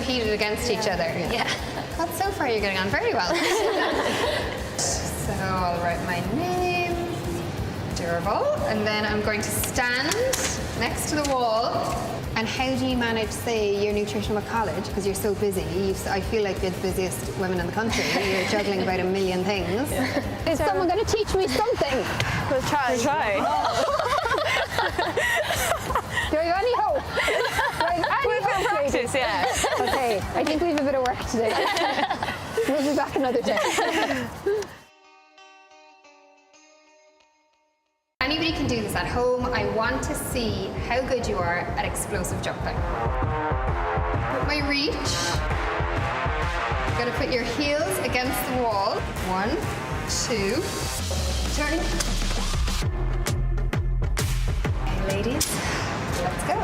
competed against each other. Yeah. But so far you're getting on very well. So I'll write my name, Durable, and then I'm going to stand next to the wall. And how do you manage, say, your nutrition at college? Because you're so busy. I feel like you're the busiest women in the country. You're juggling about a million things. Is someone going to teach me something? We'll try. Do I have any hope? We've got practice, yeah. Okay, I think we have a bit of work to do. We'll be back another day. Anybody can do this at home. I want to see how good you are at explosive jumping. With my reach, you're going to put your heels against the wall. 1, 2, turn. Okay, ladies, let's go.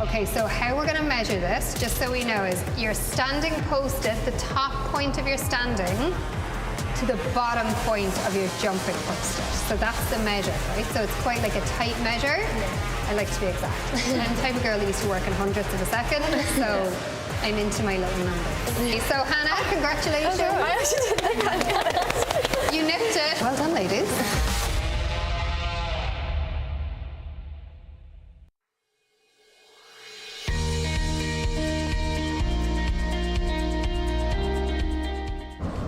Okay, so how we're going to measure this, just so we know, is you're standing posted, the top point of your standing to the bottom point of your jumping posted. So that's the measure, right? So it's quite like a tight measure. Yeah. I like to be exact. I'm the type of girl that used to work in hundredths of a second, so I'm into my little numbers. Okay, so Hannah, congratulations. I actually didn't think I'd get it. You nipped it. Well done, ladies.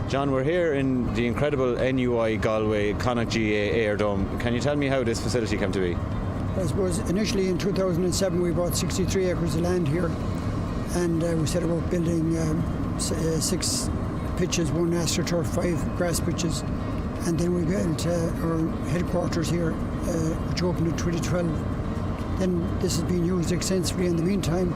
John, we're here in the incredible NUI Galway Connacht GA Air Dome. Can you tell me how this facility came to be? I suppose initially in 2007 we bought 63 acres of land here, and we set about building 6 pitches, 1 AstroTurf, 5 grass pitches, and then we built our headquarters here, which opened in 2012. Then this has been used extensively in the meantime,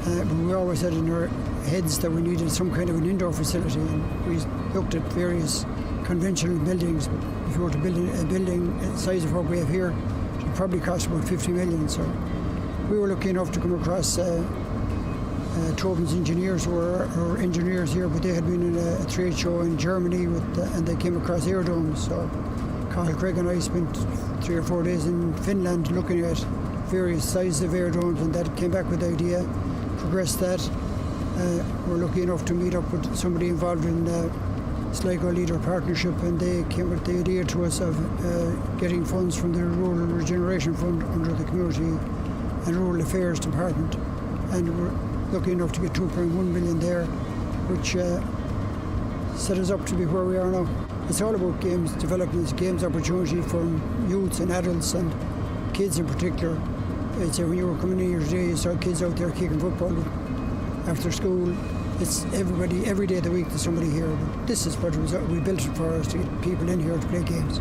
but we always had in our heads that we needed some kind of an indoor facility, and we looked at various conventional buildings. If you were to build a building the size of what we have here, it would probably cost about 50 million. So we were lucky enough to come across Tobin's engineers, who were our engineers here, but they had been in a trade show in Germany and they came across airdomes. So Carl Craig and I spent 3 or 4 days in Finland looking at various sizes of airdomes, and that came back with the idea, progressed that. We're lucky enough to meet up with somebody involved in Sligo Leader Partnership, and they came with the idea to us of getting funds from the Rural Regeneration Fund under the Community and Rural Affairs Department, and we're lucky enough to get 2.1 million there, which set us up to be where we are now. It's all about games, developing this games opportunity for youths and adults and kids in particular. I'd say when you were coming in here today, you saw kids out there kicking football. After school, it's everybody, every day of the week there's somebody here. But this is what we built it for, us to get people in here to play games.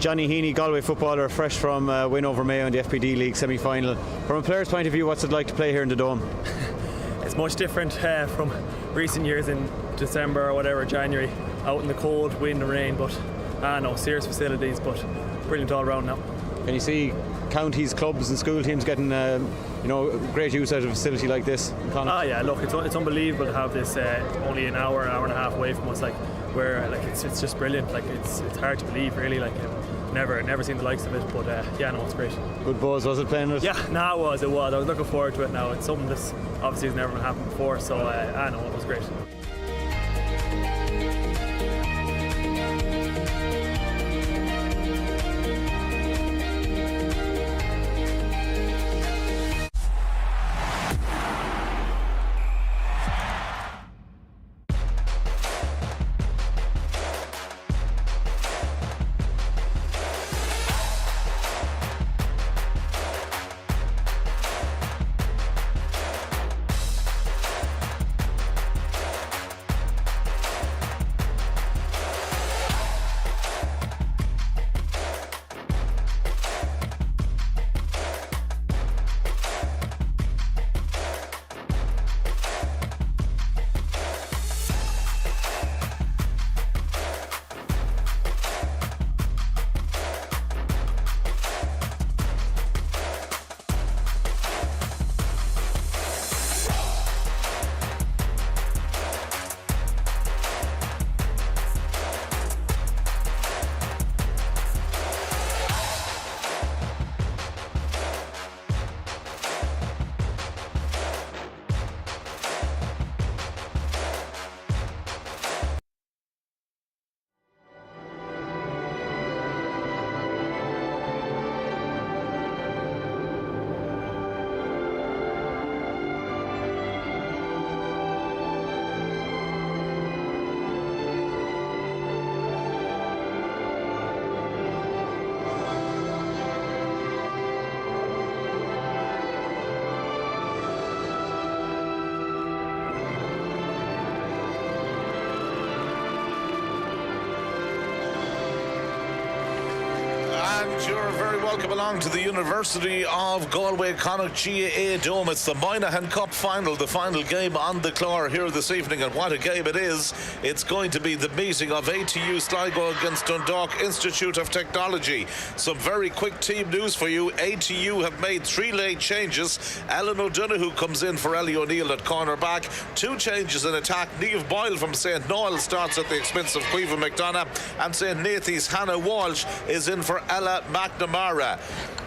Johnny Heaney, Galway footballer, fresh from win over Mayo in the FPD League semi-final. From a player's point of view, what's it like to play here in the Dome? It's much different from recent years in December or whatever, January, out in the cold, wind and rain, but no, serious facilities, but brilliant all around now. Can you see counties, clubs and school teams getting great use out of a facility like this in Connacht? Yeah, look, it's unbelievable to have this only an hour and a half away from us, it's just brilliant. It's hard to believe, really. Never seen the likes of it, but no, it's great. Good buzz, was it, playing it? Yeah, no, it was. I was looking forward to it now. It's something that's obviously has never happened before, so no, it was great. You're very welcome along to the University of Galway Connacht GAA Dome. It's the Moynihan Cup final, the final game on the Clár here this evening, and what a game it is. It's going to be the meeting of ATU Sligo against Dundalk Institute of Technology. Some very quick team news for you. ATU have made 3 late changes. Alan O'Donoghue comes in for Ellie O'Neill at cornerback. 2 changes in attack. Niamh Boyle from St. Noel starts at the expense of Caoimhe McDonough, and St. Nathan's Hannah Walsh is in for Ella McNamara.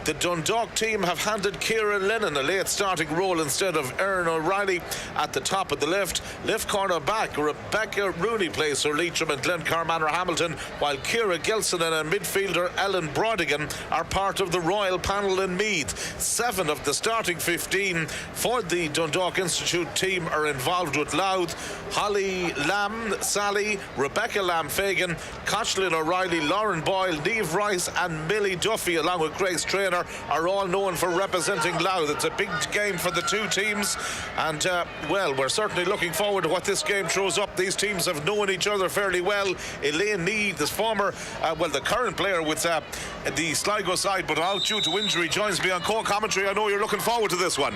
The Dundalk team have handed Ciara Lennon a late starting role instead of Erin O'Reilly at the top of the left corner back. Rebecca Rooney plays for Leitrim and Glencar Manor Hamilton, while Ciara Gilson and midfielder Ellen Brodigan are part of the Royal panel in Meath. 7 of the starting 15 for the Dundalk Institute team are involved with Louth. Holly Lamb, Sally, Rebecca Lamb-Fagan, Caitlin O'Reilly, Lauren Boyle, Niamh Rice and Millie Duffy, along with Grace Traynor, are all known for representing Louth. It's a big game for the 2 teams, and well, we're certainly looking forward to what this game throws up. These teams have known each other fairly well. Elaine Mead, this former the current player with the Sligo side, but out due to injury, joins me on co-commentary. I know you're looking forward to this one.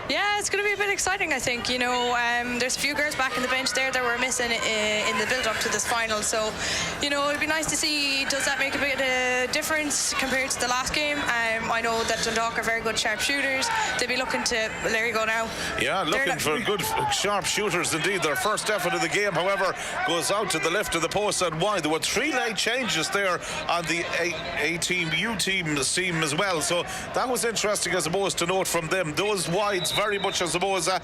Yeah, it's going to be a bit exciting, I think. You know, there's a few girls back in the bench there that were missing in the build-up to this final, so you know, it'd be nice to see, does that make a bit of difference compared to the last game? I know that Dundalk are very good sharp shooters. They'll be looking to, there you go now. Yeah, looking for good sharp shooters indeed. Their first effort of the game, however, goes out to the left of the post and wide. There were 3 late changes there on the A-team, U-team team as well, so that was interesting, I suppose, to note from them. Those wides very much, I suppose, or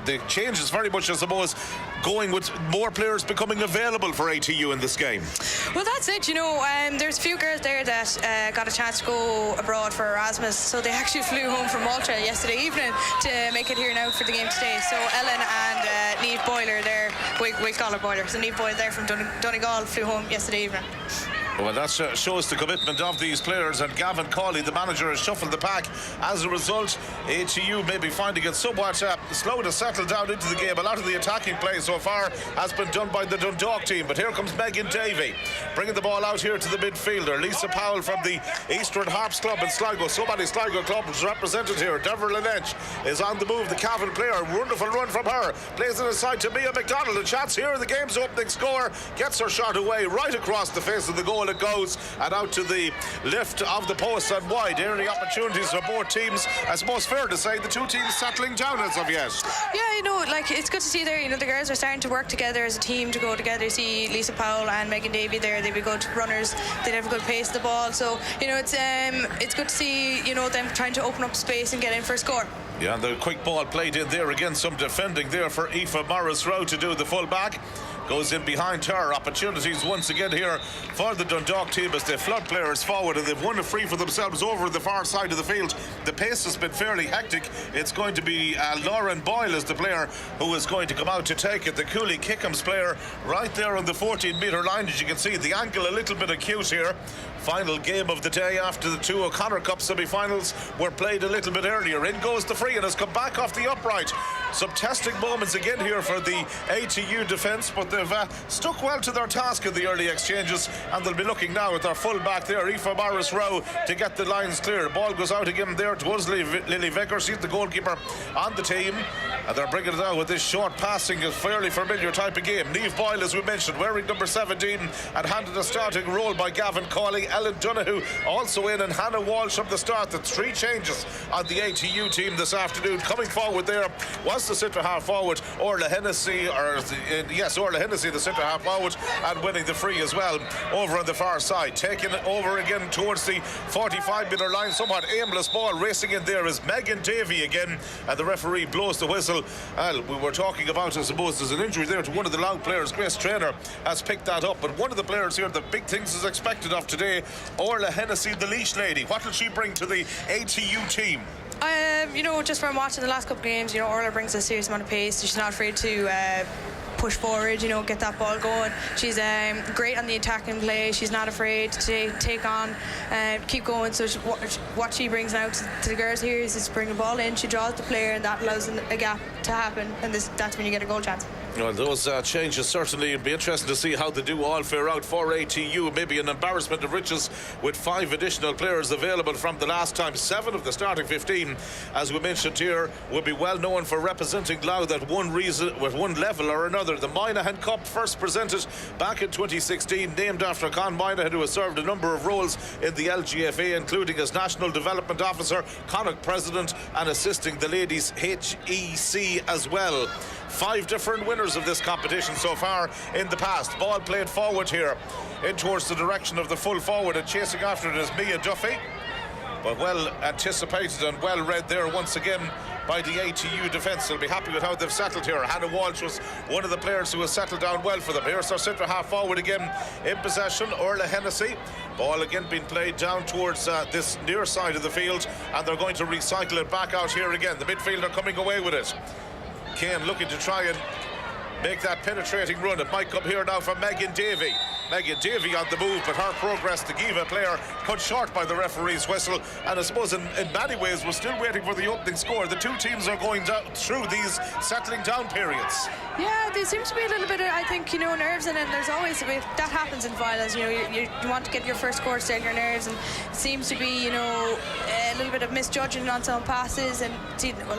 the changes very much, I suppose, going with more players becoming available for ATU in this game. Well, that's it, you know. There's a few girls there that got a chance to go abroad for Erasmus, so they actually flew home from Malta yesterday evening to make it here now for the game today. So Ellen and Niamh Boyle are there. We call her Boiler. So Niamh Boyle there from Donegal flew home yesterday evening. Well, that shows the commitment of these players, and Gavin Cawley, the manager, has shuffled the pack. As a result, ATU may be finding it somewhat slow to settle down into the game. A lot of the attacking play so far has been done by the Dundalk team, but here comes Megan Davey, bringing the ball out here to the midfielder. Lisa Powell from the Eastern Harps Club in Sligo. So many Sligo clubs represented here. Deborah Lynch is on the move, the Cavan player. Wonderful run from her. Plays it aside to Mia McDonald. A chance here, the game's opening score. Gets her shot away right across the face of the goal. It goes and out to the left of the post and wide. Early opportunities for both teams. I suppose fair to say the 2 teams settling down as of yet. Yeah, you know, like, it's good to see there, you know, the girls are starting to work together as a team to go together. You see Lisa Powell and Megan Davey there, they'd be good runners, they'd have a good pace of the ball, so you know, it's good to see, you know, them trying to open up space and get in for a score. Yeah, the quick ball played in there again. Some defending there for Aoife Morris-Rowe to do the full back. Goes in behind her. Opportunities once again here for the Dundalk team as they flood players forward, and they've won a free for themselves over the far side of the field. The pace has been fairly hectic. It's going to be Lauren Boyle as the player who is going to come out to take it. The Cooley Kickham's player right there on the 14-metre line. As you can see, the angle a little bit acute here. Final game of the day after the 2 O'Connor Cup semi-finals were played a little bit earlier. In goes the free and has come back off the upright. Some testing moments again here for the ATU defence, but they've stuck well to their task in the early exchanges, and they'll be looking now at their full back there, Aoife Morris-Rowe, to get the lines clear. The ball goes out again there towards Lily Vickers. She's the goalkeeper on the team, and they're bringing it out with this short passing, a fairly familiar type of game. Niamh Boyle, as we mentioned, wearing number 17 and handed a starting role by Gavin Cawley. Ellen Donoghue also in, and Hannah Walsh from the start. The 3 changes on the ATU team this afternoon. Coming forward there was the centre half forward, Orla Hennessy, the centre half forward, and winning the free as well over on the far side. Taking it over again towards the 45-metre line. Somewhat aimless ball racing in there is Megan Davey again, and the referee blows the whistle. Well, we were talking about, I suppose, there's an injury there to one of the Louth players. Grace Traynor has picked that up, but one of the players here, the big things is expected of today, Orla Hennessy, the leash lady. What will she bring to the ATU team? You know, just from watching the last couple of games, you know, Orla brings a serious amount of pace. She's not afraid to push forward, you know, get that ball going. She's great on the attacking play. She's not afraid to take on, keep going. So what she brings out to the girls here is to bring the ball in. She draws the player, and that allows a gap to happen, and that's when you get a goal chance. Well, those changes certainly would be interesting to see how they do all fare out for ATU. Maybe an embarrassment of riches with 5 additional players available from the last time. 7 of the starting 15, as we mentioned here, will be well known for representing Louth at one level or another. The Moynihan Cup, first presented back in 2016, named after Con Moynihan, who has served a number of roles in the LGFA, including as National Development Officer, Connacht President, and assisting the ladies HEC as well. 5 different winners of this competition so far in the past. Ball played forward here in towards the direction of the full forward, and chasing after it is Mia Duffy, but well anticipated and well read there once again by the ATU defence. They'll be happy with how they've settled here. Hannah Walsh was one of the players who has settled down well for them. Here's their centre half forward again in possession, Orla Hennessy. Ball again being played down towards this near side of the field, and they're going to recycle it back out here again. The midfielder coming away with it. Kane looking to try and make that penetrating run. It might come here now from Megan Davey. Megan Davey on the move, but her progress, the Giva player, cut short by the referee's whistle. And I suppose in many ways we're still waiting for the opening score. The two teams are going through these settling down periods. Yeah, there seems to be a little bit of, I think, nerves, and then there's always that happens in finals. You want to get your first score to stay on your nerves, and it seems to be, a little bit of misjudging on some passes. And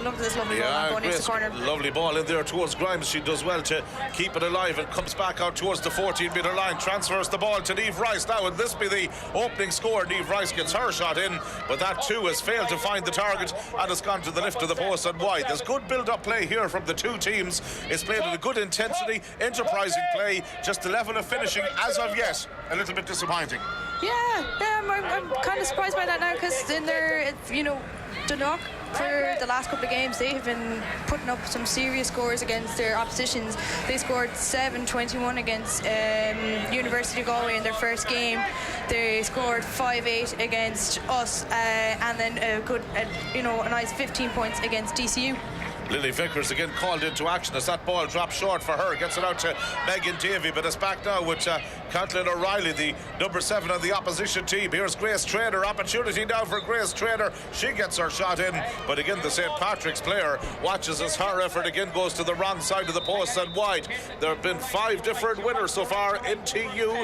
look at this lovely ball going into the corner. Lovely ball in there towards Grimes. She does well to keep it alive and comes back out towards the 14-metre line. Transfers the ball to Niamh Rice. Now would this be the opening score? Niamh Rice gets her shot in, but that too has failed to find the target and has gone to the lift of the post and wide. There's good build-up play here from the two teams. It's played at a good intensity, enterprising play. Just the level of finishing as of yet a little bit disappointing. I'm kind of surprised by that now, because in there, Dundalk, for the last couple of games, they have been putting up some serious scores against their oppositions. They scored 7-21 against University of Galway in their first game. They scored 5-8 against us, and then a nice 15 points against DCU. Lily Vickers again called into action as that ball drops short for her. Gets it out to Megan Davey, but it's back now with Caitlin O'Reilly, the number 7 of the opposition team. Here's Grace Trainer. Opportunity now for Grace Trainer. She gets her shot in, but again the St. Patrick's player watches as her effort again goes to the wrong side of the post and wide. There have been 5 different winners so far in TU.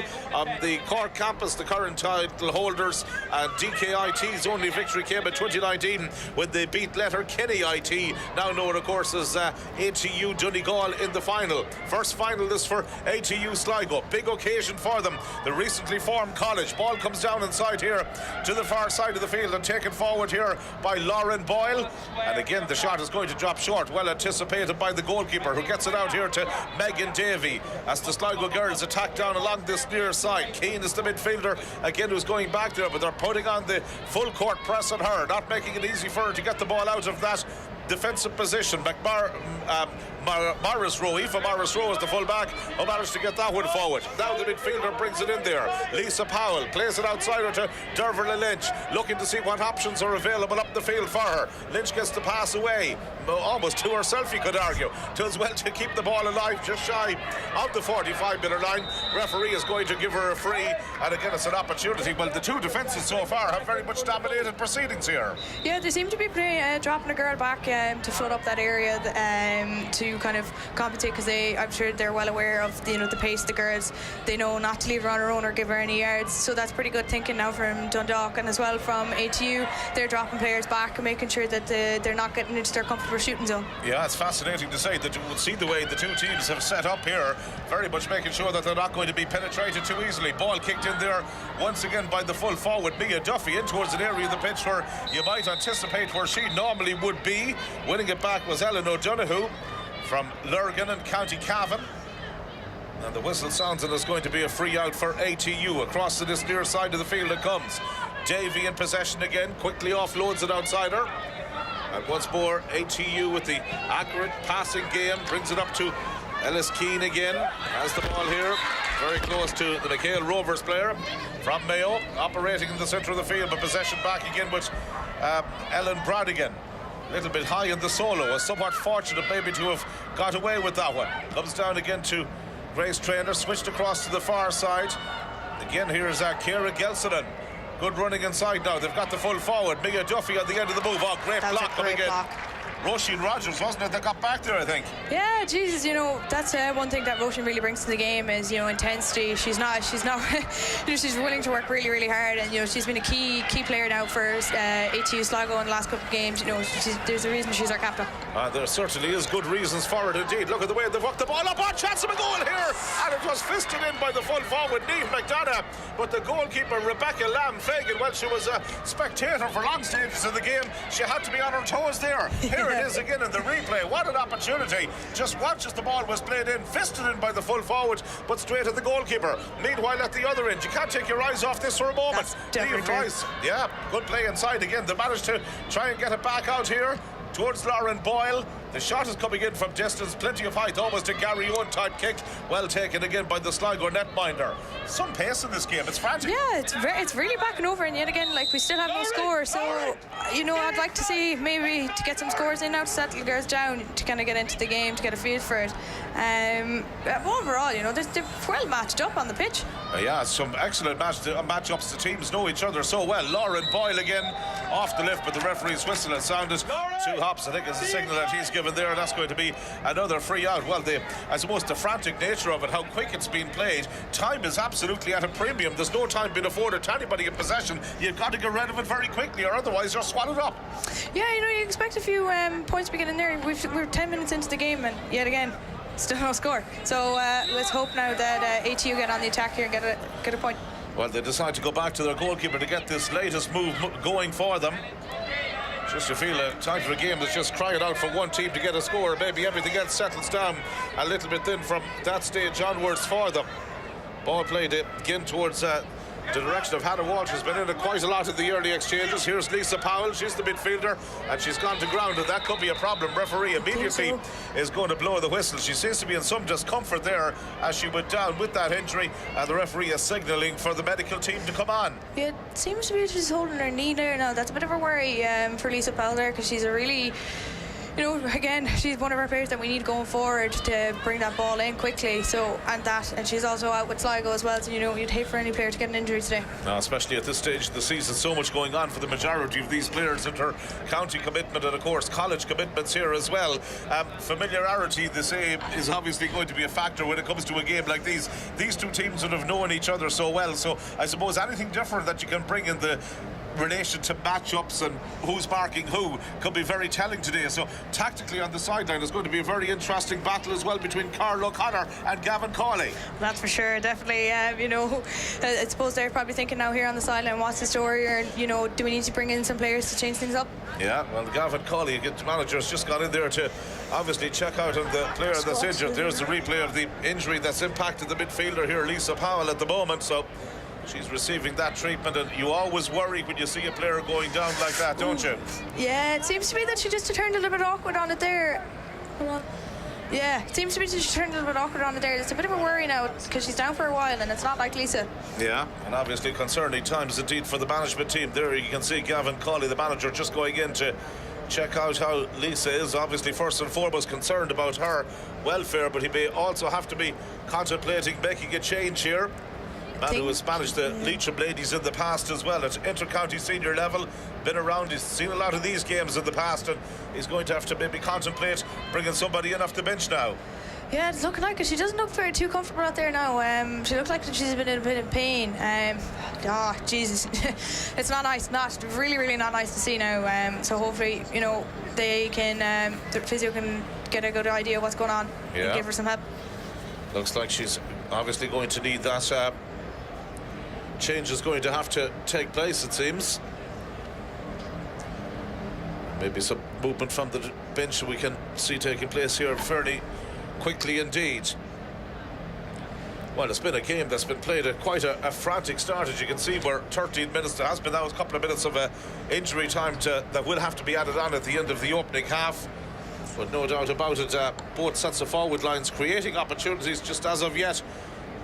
The Cork campus, the current title holders, and DKIT's only victory came in 2019 when they beat Letterkenny IT, now known of course as ATU Donegal in the final. First final this for ATU Sligo. Big occasion for them. The recently formed college. Ball comes down inside here to the far side of the field and taken forward here by Lauren Boyle. And again the shot is going to drop short. Well anticipated by the goalkeeper, who gets it out here to Megan Davey as the Sligo girls attack down along this near side. Keane is the midfielder again who's going back there, but they're putting on the full court press on her, not making it easy for her to get the ball out of that defensive position. Morris Rowe, Aoife Morris Rowe is the full-back who managed to get that one forward. Now the midfielder brings it in there. Lisa Powell plays it outside her to Derverla Lynch, looking to see what options are available up the field for her. Lynch gets the pass away, almost to herself you could argue. Does well to keep the ball alive just shy of the 45-metre line. Referee is going to give her a free, and again it's an opportunity. Well, the two defences so far have very much dominated proceedings here. Yeah, they seem to be dropping a girl back to flood up that area to kind of compensate, because I'm sure they're well aware of the pace of the girls. They know not to leave her on her own or give her any yards, so that's pretty good thinking now from Dundalk, and as well from ATU. They're dropping players back and making sure that they're not getting into their comfortable shooting zone. Yeah, it's fascinating to say that you would see the way the two teams have set up here, very much making sure that they're not going to be penetrated too easily. Ball kicked in there once again by the full forward Mia Duffy, in towards an area of the pitch where you might anticipate where she normally would be. Winning it back was Ellen O'Donoghue from Lurgan and County Cavan. And the whistle sounds, and there's going to be a free out for ATU. Across to this near side of the field it comes. Davey in possession again, quickly offloads it outside her. And once more, ATU with the accurate passing game brings it up to Ellis Keane again. Has the ball here, very close to the McHale Rovers player from Mayo, operating in the centre of the field, but possession back again with Ellen Bradigan. A little bit high in the solo, was somewhat fortunate maybe to have got away with that one. Comes down again to Grace Trainer, switched across to the far side. Again, here's Ciara Gelsonen. Good running inside now. They've got the full forward. Mia Duffy on the end of the move. Oh, great block coming in. Roisin Rogers, wasn't it, that got back there, I think? Yeah, Jesus, that's one thing that Roisin really brings to the game is, intensity. She's not, she's willing to work really, really hard, and, she's been a key player now for ATU Sligo in the last couple of games. There's a reason she's our captain. There certainly is good reasons for it indeed. Look at the way they've worked the ball up on, chance of a goal here, and it was fisted in by the full forward, Niamh McDonough, but the goalkeeper, Rebecca Lamb-Fagan, well, she was a spectator for long stages of the game. She had to be on her toes there. Here it is again in the replay. What an opportunity. Just watch as the ball was played in, fisted in by the full forward, but straight at the goalkeeper. Meanwhile, at the other end, you can't take your eyes off this for a moment. Definitely Niamh Rice, yeah, good play inside again. They managed to try and get it back out here towards Lauren Boyle. The shot is coming in from distance, plenty of height, almost a Gary Owen type kick. Well taken again by the Sligo netminder. Some pace in this game, it's frantic. Yeah, it's really backing over, and yet again, we still have no score. So, I'd like to see maybe to get some scores in now to settle the girls down, to kind of get into the game, to get a feel for it. Overall, they're well matched up on the pitch. Yeah, some excellent matchups. The teams know each other so well. Lauren Boyle again off the lift, but the referee's whistle has sounded. 2 hops, I think, is the signal that he's given there. That's going to be another free out. Well, I suppose the frantic nature of it, how quick it's been played, time is absolutely at a premium. There's no time being afforded to anybody in possession. You've got to get rid of it very quickly, or otherwise you're swallowed up. Yeah, you expect a few points to be getting there. We're 10 minutes into the game, and yet again, still no score. So let's hope now that ATU get on the attack here and get a point. Well, they decide to go back to their goalkeeper to get this latest move going for them. Just to feel a time for a game that's just crying out for one team to get a score. Maybe everything else settles down a little bit then from that stage onwards for them. Ball played again towards the direction of Hannah Walsh. Has been in quite a lot of the early exchanges. Here's Lisa Powell, she's the midfielder, and she's gone to ground, and that could be a problem. Referee immediately is going to blow the whistle. She seems to be in some discomfort there as she went down with that injury, and the referee is signalling for the medical team to come on. Yeah, it seems to be she's holding her knee there now. That's a bit of a worry for Lisa Powell there, because she's a really, again, she's one of our players that we need going forward to bring that ball in quickly. So, and she's also out with Sligo as well. So, you'd hate for any player to get an injury today. Now, especially at this stage of the season, so much going on for the majority of these players, and her county commitment, and of course college commitments here as well. Familiarity, they say, is obviously going to be a factor when it comes to a game like these. These two teams would have known each other so well. So, I suppose anything different that you can bring in the relation to matchups and who's marking who could be very telling today. So tactically on the sideline, there's going to be a very interesting battle as well between Carl O'Connor and Gavin Cawley. That's for sure, definitely. I suppose they're probably thinking now here on the sideline, what's the story, or do we need to bring in some players to change things up? Yeah, well, Gavin Cawley, the manager, has just gone in there to obviously check out on the player that's injured. There's the replay of the injury that's impacted the midfielder here, Lisa Powell, at the moment. So she's receiving that treatment, and you always worry when you see a player going down like that, don't you? Yeah, it seems to be that she just turned a little bit awkward on it there. Hold on. Yeah, it seems to be that she turned a little bit awkward on it there. It's a bit of a worry now, because she's down for a while, and it's not like Lisa. Yeah, and obviously concerning times indeed for the management team. There you can see Gavin Cawley, the manager, just going in to check out how Lisa is. Obviously first and foremost concerned about her welfare, but he may also have to be contemplating making a change here. Man who has managed the Leitrim ladies in the past as well at inter-county senior level, been around, he's seen a lot of these games in the past, and he's going to have to maybe contemplate bringing somebody in off the bench now. Yeah, it's looking like it. She doesn't look very too comfortable out there now. She looks like she's been in a bit of pain. Jesus. It's not nice. Not really, really not nice to see now. So hopefully, they can, the physio can get a good idea of what's going on and give her some help. Looks like she's obviously going to need that. Change is going to have to take place, it seems. Maybe some movement from the bench we can see taking place here fairly quickly indeed. Well, it's been a game that's been played at quite a frantic start, as you can see, where 13 minutes there has been. That was a couple of minutes of injury time that will have to be added on at the end of the opening half. But no doubt about it, both sets of forward lines creating opportunities just as of yet.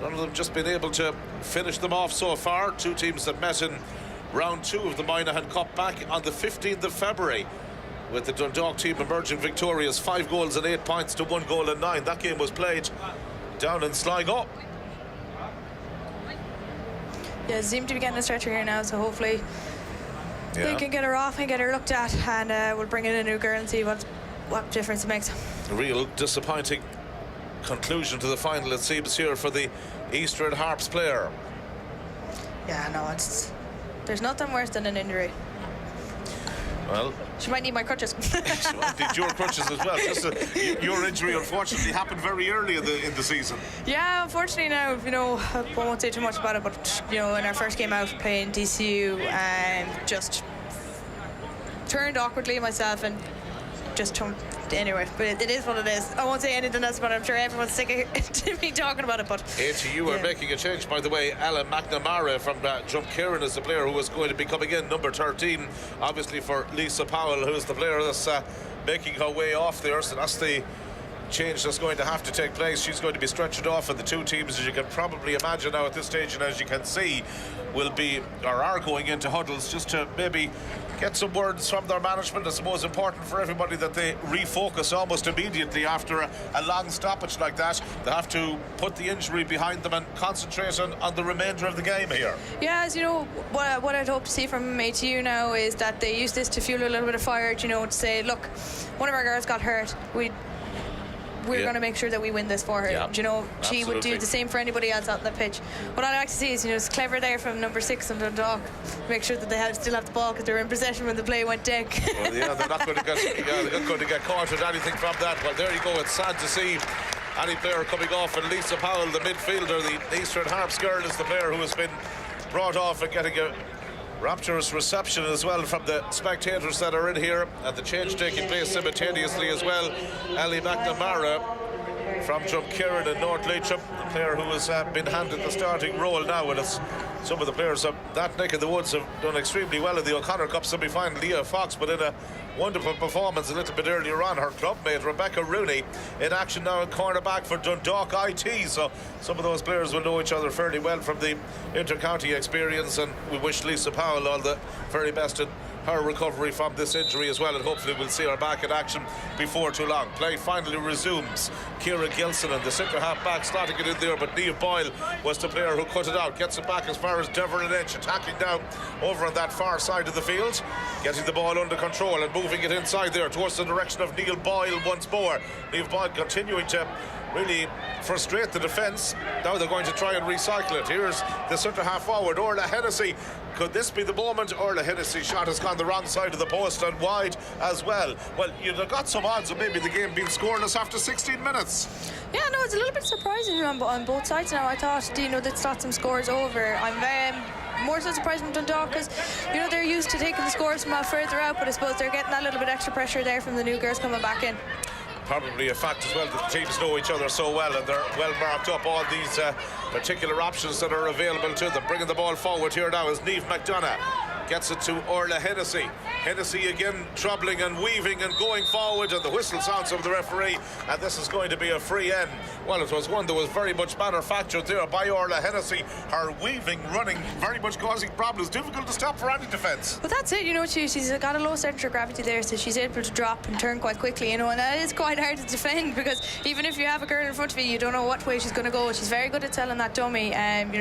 None of them just been able to finish them off so far. Two teams that met in round 2 of the Moynihan Cup back on the 15th of February, with the Dundalk team emerging victorious, 5 goals and 8 points to 1 goal and 9. That game was played down in Sligo. Yeah, seem to be getting a stretcher here now, so hopefully they can get her off and get her looked at, and we'll bring in a new girl and see what what difference it makes. A real disappointing conclusion to the final, it seems, here for the Eastern Harps player. Yeah, no, there's nothing worse than an injury. Well, she might need my crutches. she might need your crutches as well. Your injury, unfortunately, happened very early in the season. Yeah, unfortunately now, I won't say too much about it, but, in our first game out playing DCU, just turned awkwardly myself and just anyway, but it is what it is. I won't say anything else about it. I'm sure everyone's sick of me talking about it, but ATU are making a change, by the way. Alan McNamara from Drumkieran is the player who is going to be coming in, number 13, obviously for Lisa Powell, who's the player that's making her way off there. So that's the change that's going to have to take place. She's going to be stretched off, and the two teams, as you can probably imagine now at this stage, and as you can see, will be or are going into huddles just to maybe get some words from their management. It's the most important for everybody that they refocus almost immediately after a long stoppage like that. They have to put the injury behind them and concentrate on the remainder of the game here. Yeah, as you know, what I'd hope to see from ATU now is that they use this to fuel a little bit of fire, to say, look, one of our girls got hurt. We're going to make sure that we win this for her. Yeah, she would do the same for anybody else out on the pitch. What I like to see is, it's clever there from number 6 and Dundalk. Make sure that they still have the ball because they're in possession when the play went deck. Well, yeah, they're not going to get caught with anything from that. Well, there you go. It's sad to see any player coming off, and Lisa Powell, the midfielder, the Eastern Harps girl, is the player who has been brought off and getting a rapturous reception as well from the spectators that are in here, and the change taking place simultaneously as well. Ali McNamara from Drumkieran and North Leitrim, the player who has been handed the starting role now, and it's some of the players of that neck of the woods have done extremely well in the O'Connor Cup semi-final. Leah Fox, but in a wonderful performance a little bit earlier on. Her clubmate Rebecca Rooney in action now in cornerback for Dundalk IT. So some of those players will know each other fairly well from the inter-county experience, and we wish Lisa Powell all the very best in her recovery from this injury as well, and hopefully we'll see her back in action before too long. Play finally resumes. Ciara Gilson and the centre half back slotting it in there, but Niamh Boyle was the player who cut it out, gets it back as far as Devlin Edge, attacking down over on that far side of the field, getting the ball under control and moving it inside there towards the direction of Niamh Boyle once more. Niamh Boyle continuing to really frustrate the defence. Now they're going to try and recycle it. Here's the centre half forward, Orla Hennessy. Could this be the moment? Orla Hennessy's shot has gone the wrong side of the post and wide as well. Well, you'd have got some odds of maybe the game being scoreless after 16 minutes. Yeah, no, it's a little bit surprising on both sides now. I thought, they'd start some scores over. I'm more so surprised from Dundalk because, they're used to taking the scores from further out, but I suppose they're getting that little bit extra pressure there from the new girls coming back in. Probably a fact as well that the teams know each other so well, and they're well marked up, all these particular options that are available to them. Bringing the ball forward here now is Niamh McDonough. Gets it to Orla Hennessy. Hennessy again troubling and weaving and going forward, and the whistle sounds of the referee, and this is going to be a free end. Well, it was one that was very much manufactured there by Orla Hennessy. Her weaving, running, very much causing problems. Difficult to stop for any defence. But that's it, she's got a low centre of gravity there, so she's able to drop and turn quite quickly, and that is quite hard to defend, because even if you have a girl in front of you don't know what way she's going to go. She's very good at selling that dummy,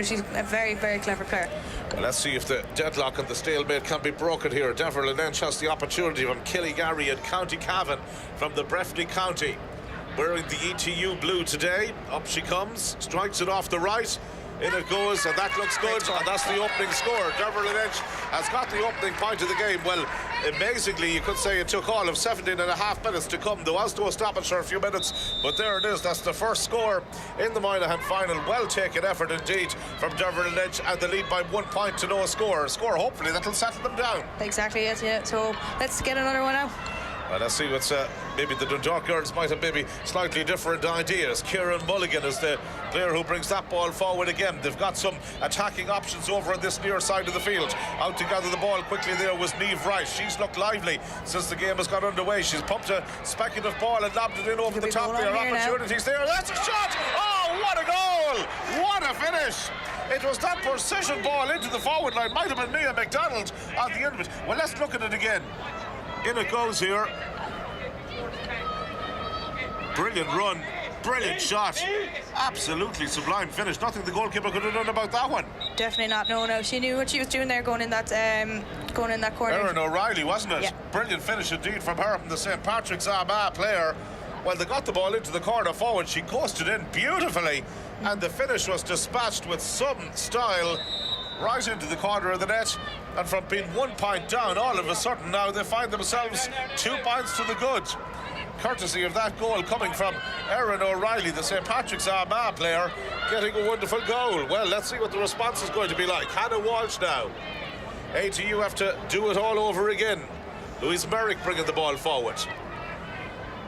she's a very, very clever player. Well, let's see if the deadlock and the stalemate can be broken here. Devlin Edge has the opportunity from Killygarry and County Cavan from the Breffni County. Wearing the ETU blue today. Up she comes, strikes it off the right. In it goes, and that looks good, and that's the opening score. Devlin Edge has got the opening point of the game. Well, amazingly, you could say it took all of 17.5 minutes to come. There was no stoppage for a few minutes, but there it is. That's the first score in the Moynihan final. Well taken effort indeed from Devlin Edge, and the lead by 1 point to no score. Hopefully that'll settle them down. Exactly it, yeah. So let's get another one out. Well, let's see what's maybe the Dundalk girls might have maybe slightly different ideas. Kieran Mulligan is the player who brings that ball forward again. They've got some attacking options over on this near side of the field. Out to gather the ball quickly there was Niamh Rice. She's looked lively since the game has got underway. She's pumped a speculative ball and lobbed it in over the top there. Opportunities there. That's a shot! Oh, what a goal! What a finish! It was that precision ball into the forward line. Might have been Mia McDonald at the end of it. Well, let's look at it again. In it goes here. Brilliant run, brilliant shot, absolutely sublime finish. Nothing the goalkeeper could have done about that one. definitely not. No, she knew what she was doing there going in that corner. Erin O'Reilly, wasn't it? Yeah. Brilliant finish indeed from her, from the St. Patrick's Armagh player. Well, they got the ball into the corner forward. She coasted in beautifully, and the finish was dispatched with some style right into the corner of the net. And from being 1 point down, all of a sudden now they find themselves 2 points to the good, courtesy of that goal coming from Erin O'Reilly, the St. Patrick's Armagh player, getting a wonderful goal. Well, let's see what the response is going to be like. Hannah Walsh now. ATU have to do it all over again. Louise Merrick bringing the ball forward.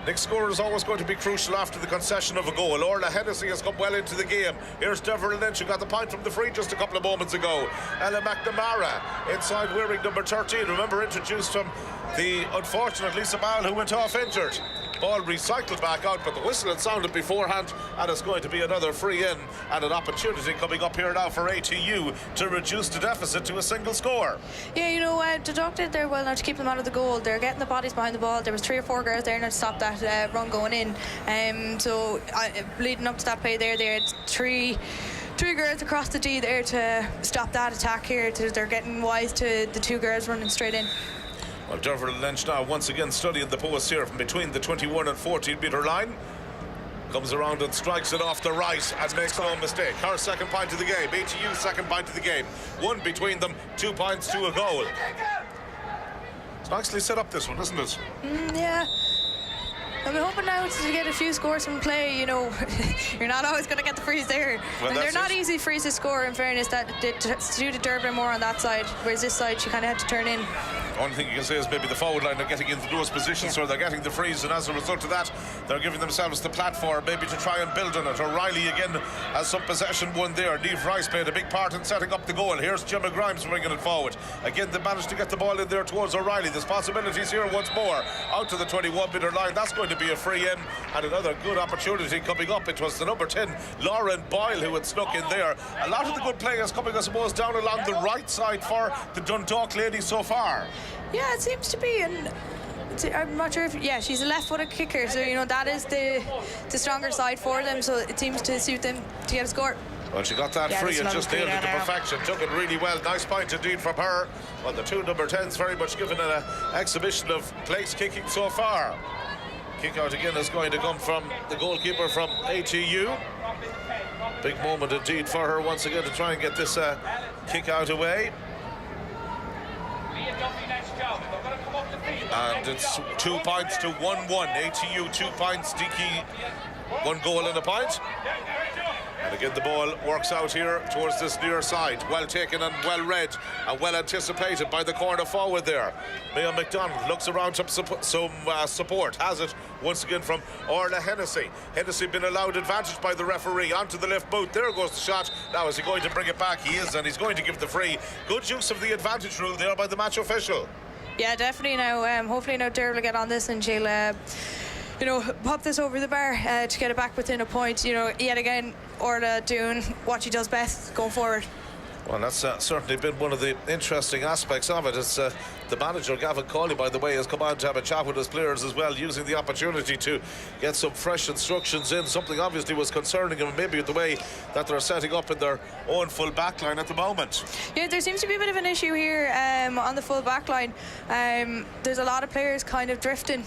Next scorer is always going to be crucial after the concession of a goal. Orla Hennessy has come well into the game. Here's Deborah Lynch, who got the point from the free just a couple of moments ago. Ella McNamara inside wearing number 13. Remember, introduced from the unfortunate Lisa Ball, who went off injured. Ball recycled back out, but the whistle had sounded beforehand, and it's going to be another free in and an opportunity coming up here now for ATU to reduce the deficit to a single score. Yeah, Dundalk did their well now to keep them out of the goal. They're getting the bodies behind the ball. There was 3 or 4 girls there now to stop that run going in. Leading up to that play there, they had three girls across the D there to stop that attack here. They're getting wise to the 2 girls running straight in. Well, Deborah Lynch now once again studying the post here from between the 21 and 14 metre line. Comes around and strikes it off the right and makes no mistake. Her second point of the game, ATU's second point of the game. 1 between them, 2 points to a goal. It's nicely set up, this one, isn't it? Yeah. I'm hoping now to get a few scores from play. You're not always going to get the frees there. Well, and they're not it. easy frees to score, in fairness. That suited Durbin more on that side, whereas this side she kind of had to turn in. Only thing you can say is maybe the forward line are getting into those positions, so they're getting the frees, and as a result of that, they're giving themselves the platform maybe to try and build on it. O'Reilly again has some possession won there. Niamh Rice played a big part in setting up the goal. Here's Gemma Grimes bringing it forward. Again, they managed to get the ball in there towards O'Reilly. There's possibilities here once more. Out to the 21-metre line. That's going to be a free in, and another good opportunity coming up. It was the number 10, Lauren Boyle, who had snuck in there. A lot of the good players coming, I suppose, down along the right side for the Dundalk ladies so far. Yeah, it seems to be, and I'm not sure if, she's a left-footed kicker, so that is the stronger side for them, so it seems to suit them to get a score. Well, she got that free and just nailed it to perfection. Took it really well. Nice point indeed from her. Well, the 2 number 10s very much given an exhibition of place kicking so far. Kick out again is going to come from the goalkeeper from ATU. Big moment indeed for her once again to try and get this kick out away. And it's 2 points to 1-1. ATU 2 points, DKIT 1 goal and a point. And again the ball works out here towards this near side. Well taken and well read and well anticipated by the corner forward there. Mia McDonald looks around some support. Has it once again from Orla Hennessy. Hennessy been allowed advantage by the referee. Onto the left boot. There goes the shot. Now is he going to bring it back? He is, and he's going to give the free. Good use of the advantage rule there by the match official. Yeah, definitely now. Hopefully now Derry will get on this and she'll pop this over the bar to get it back within a point. Yet again, Orla doing what she does best going forward. Well, that's certainly been one of the interesting aspects of it. It's the manager, Gavin Cawley, by the way, has come on to have a chat with his players as well, using the opportunity to get some fresh instructions in. Something obviously was concerning him, maybe with the way that they're setting up in their own full back line at the moment. Yeah, there seems to be a bit of an issue here on the full back line. There's a lot of players kind of drifting,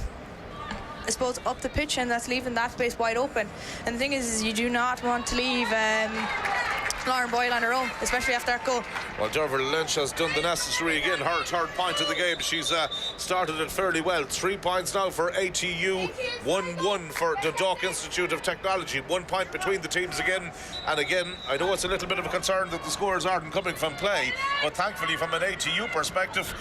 I suppose, up the pitch, and that's leaving that space wide open. And the thing is you do not want to leave Lauren Boyle on her own, especially after that goal. Well, Deborah Lynch has done the necessary again. Her 3rd point of the game. She's started it fairly well. 3 points now for ATU, 1-1 for Dundalk Institute of Technology. 1 point between the teams again. And again, I know it's a little bit of a concern that the scores aren't coming from play, but thankfully from an ATU perspective,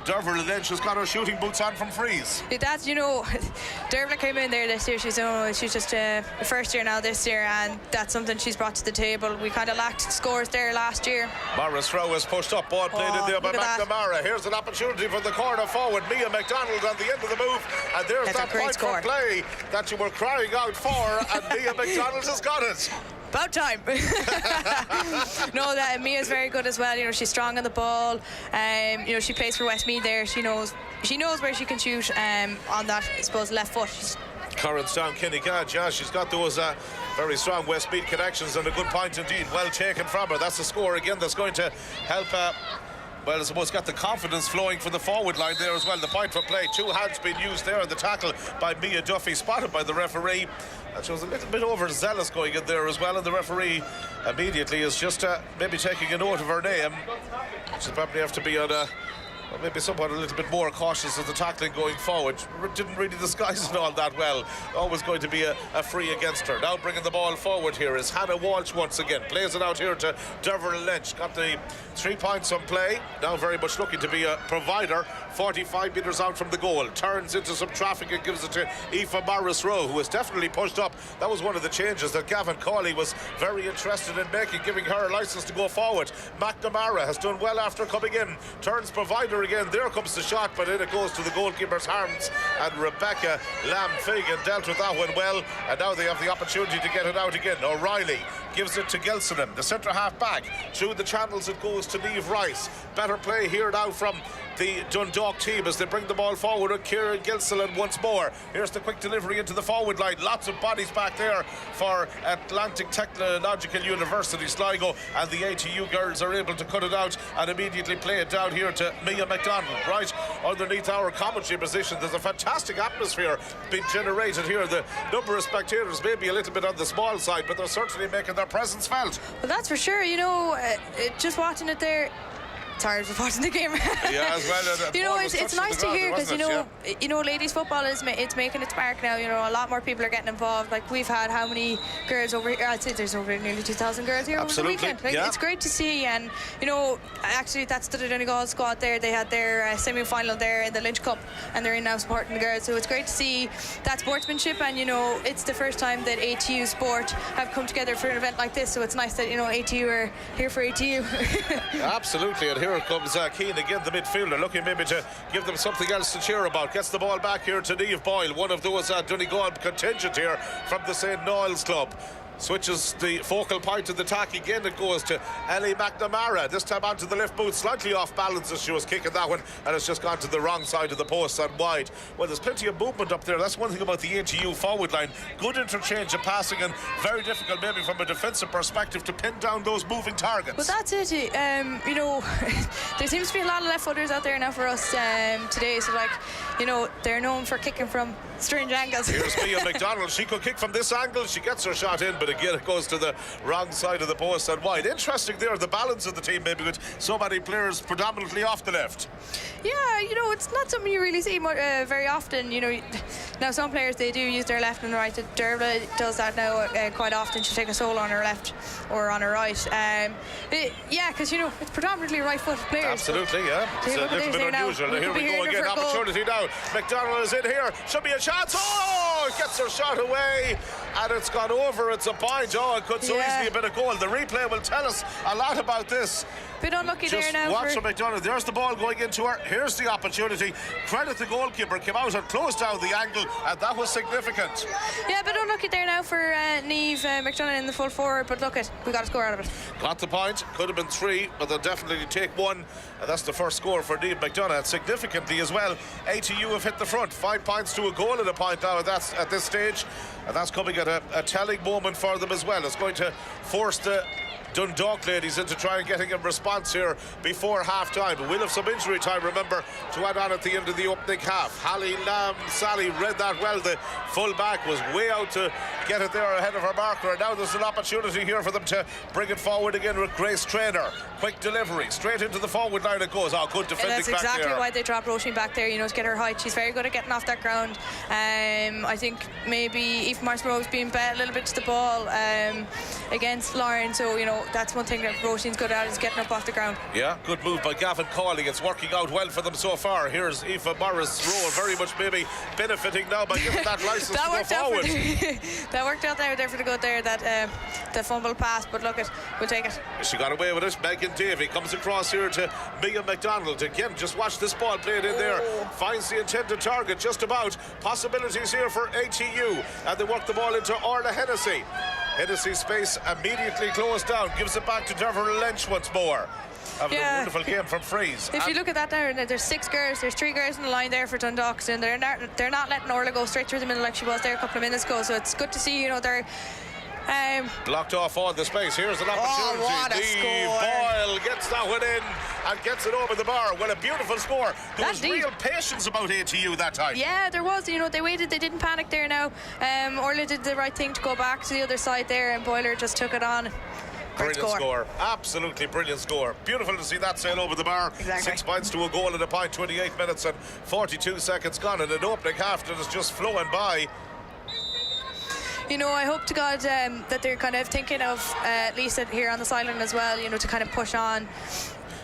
Deborah Lynch has got her shooting boots on from frees. That's, Deborah came in there this year. She's just a first year now this year, and that's something she's brought to the table. We kind of lacked scores there last year. Morris Rowe has pushed up, ball played in there by McNamara. Here's an opportunity for the corner forward. Mia McDonald on the end of the move, and there's that point for play that you were crying out for, and Mia McDonald has got it. About time. No, that Mia's very good as well. She's strong on the ball. She plays for Westmeath there. She knows where she can shoot on that, I suppose, left foot. She's Curranstown, Kinnegad, yeah, she's got those very strong Westmeath connections, and a good point indeed. Well taken from her. That's the score again that's going to help. Well, I suppose got the confidence flowing from the forward line there as well. The point for play. 2 hands being used there, and the tackle by Mia Duffy spotted by the referee. And she was a little bit overzealous going in there as well, and the referee immediately is just maybe taking a note of her name. She'll probably have to be on well, maybe somewhat a little bit more cautious of the tackling going forward. Didn't really disguise it all that well. Always going to be a free against her. Now bringing the ball forward here is Hannah Walsh once again. Plays it out here to Deborah Lynch. Got the 3 points on play. Now very much looking to be a provider. 45 metres out from the goal. Turns into some traffic and gives it to Aoife Morris-Rowe, who has definitely pushed up. That was one of the changes that Gavin Cawley was very interested in making, giving her a licence to go forward. McNamara has done well after coming in. Turns provider again. There comes the shot, but in it goes to the goalkeeper's hands, and Rebecca Lamb-Fagan dealt with that one well, and now they have the opportunity to get it out again. O'Reilly gives it to Gilsonan, the centre half back. Through the channels it goes to Niamh Rice. Better play here now from the Dundalk team as they bring the ball forward with Kieran Gilsonan once more. Here's the quick delivery into the forward line. Lots of bodies back there for Atlantic Technological University Sligo, and the ATU girls are able to cut it out and immediately play it down here to Mia McDonald. Right underneath our commentary position, there's a fantastic atmosphere being generated here. The number of spectators may be a little bit on the small side, but they're certainly making their presence felt. Well, that's for sure. You know, just watching it there. Sorry, I was watching the game. Yeah, as well. You know, it's nice to hear, because you know, ladies football is it's making its mark now. You know, a lot more people are getting involved. Like, we've had how many girls over here? I'd say there's over nearly 2,000 girls here over the weekend. Like, it's great to see. And you know, actually, that's the Donegal squad there. They had their semi-final there in the Lynch Cup, and they're in now supporting the girls. So it's great to see that sportsmanship. And you know, it's the first time that ATU Sport have come together for an event like this. So it's nice that, you know, ATU are here for ATU. Absolutely. And here comes Keane again, the midfielder, looking maybe to give them something else to cheer about. Gets the ball back here to Niamh Boyle, one of those Donegal contingent here from the St. Noel's club. Switches the focal point of the attack again. It goes to Ellie McNamara. This time onto the left boot, slightly off balance as she was kicking that one, and it's just gone to the wrong side of the post and wide. Well, there's plenty of movement up there. That's one thing about the ATU forward line. Good interchange of passing, and very difficult maybe from a defensive perspective to pin down those moving targets. Well, that's it. You know, there seems to be a lot of left footers out there now for us today. So, like, you know, they're known for kicking from strange angles. Here's Mia McDonald. She could kick from this angle. She gets her shot in, but again it goes to the wrong side of the post and wide. Interesting there, the balance of the team, maybe with so many players predominantly off the left. Yeah, you know, it's not something you really see very often. You know, now some players, they do use their left and right. Dervla does that now quite often. She'll take a sole on her left or on her right. Yeah, because, you know, it's predominantly right-footed players. Absolutely, yeah. It's a little bit unusual. Here we go again. Opportunity now. McDonald is in here. Should be a chance. Oh, gets her shot away, and it's gone over. It's a point. Oh, it could so easily have been a goal. The replay will tell us a lot about this. Bit unlucky Just there now. Watch for McDonald. There's the ball going into her. Here's the opportunity. Credit the goalkeeper. Came out and closed down the angle, and that was significant. Yeah, bit unlucky there now for Niamh McDonald in the full forward. But look, we got a score out of it. Got the point. Could have been 3, but they'll definitely take 1. And that's the first score for Niamh McDonald. Significantly as well, ATU have hit the front. 5 points to a goal at a point now. That's at this stage, and that's coming at a telling moment for them as well. It's going to force the Dundalk ladies into trying getting a response here before half time. But we'll have some injury time, remember, to add on at the end of the opening half. Hallie Lamb-Sally read that well. The full back was way out to get it there ahead of her marker, and now there's an opportunity here for them to bring it forward again with Grace Traynor. Quick delivery straight into the forward line it goes. Oh, good defending back there. That's exactly why they dropped Roisin back there, you know, to get her height. She's very good at getting off that ground. I think maybe Aoife Morris-Rowe's been bet a little bit to the ball against Lauren, so, you know, that's one thing that Roisin's good at, is getting up off the ground. Yeah, good move by Gavin Cawley. It's working out well for them so far. Here's Aoife Morris-Rowe, very much maybe benefiting now by giving that license to go forward. That worked out there for the good there, that the fumble pass, but look, we'll take it. She got away with it. Megan Davey comes across here to Mia McDonald. Again, just watch this ball played in there. Finds the intended target just about. Possibilities here for ATU, and they work the ball into Orla Hennessy. Hennessy's space immediately closed down. Gives it back to Deborah Lynch once more. having a wonderful game from frees. If you look at that now, there's 6 girls, there's 3 girls in the line there for Dundalk, and they're not letting Orla go straight through the middle like she was there a couple of minutes ago. So it's good to see, they're blocked off all the space. Here's an opportunity. What a score. Boyle gets that one in and gets it over the bar. Well, a beautiful score. There was That's real patience about ATU that time. Yeah, there was. They waited. They didn't panic there now. Orla did the right thing to go back to the other side there, and Boiler just took it on. Great Brilliant score. Absolutely brilliant score. Beautiful to see that sail over the bar. Exactly. 6 points to a goal and a point. 28 minutes and 42 seconds gone, and an opening half that is just flowing by. I hope to God that they're kind of thinking of Lisa here on this island as well, to kind of push on.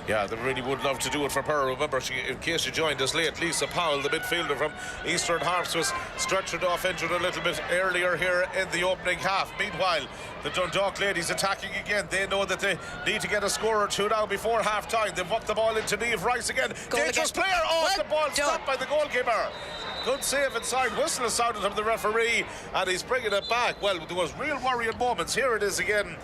Yeah, they really would love to do it for her. Remember, in case you joined us late, Lisa Powell, the midfielder from Eastern Harps, was stretchered off injured a little bit earlier here in the opening half. Meanwhile, the Dundalk ladies attacking again. They know that they need to get a score or two now before half time. They've walked the ball into Niamh Rice again. Dangerous player. Oh, the ball stopped by the goalkeeper. Good save inside. Whistle is sounded from the referee, and he's bringing it back. Well, there was real worrying moments. Here it is again.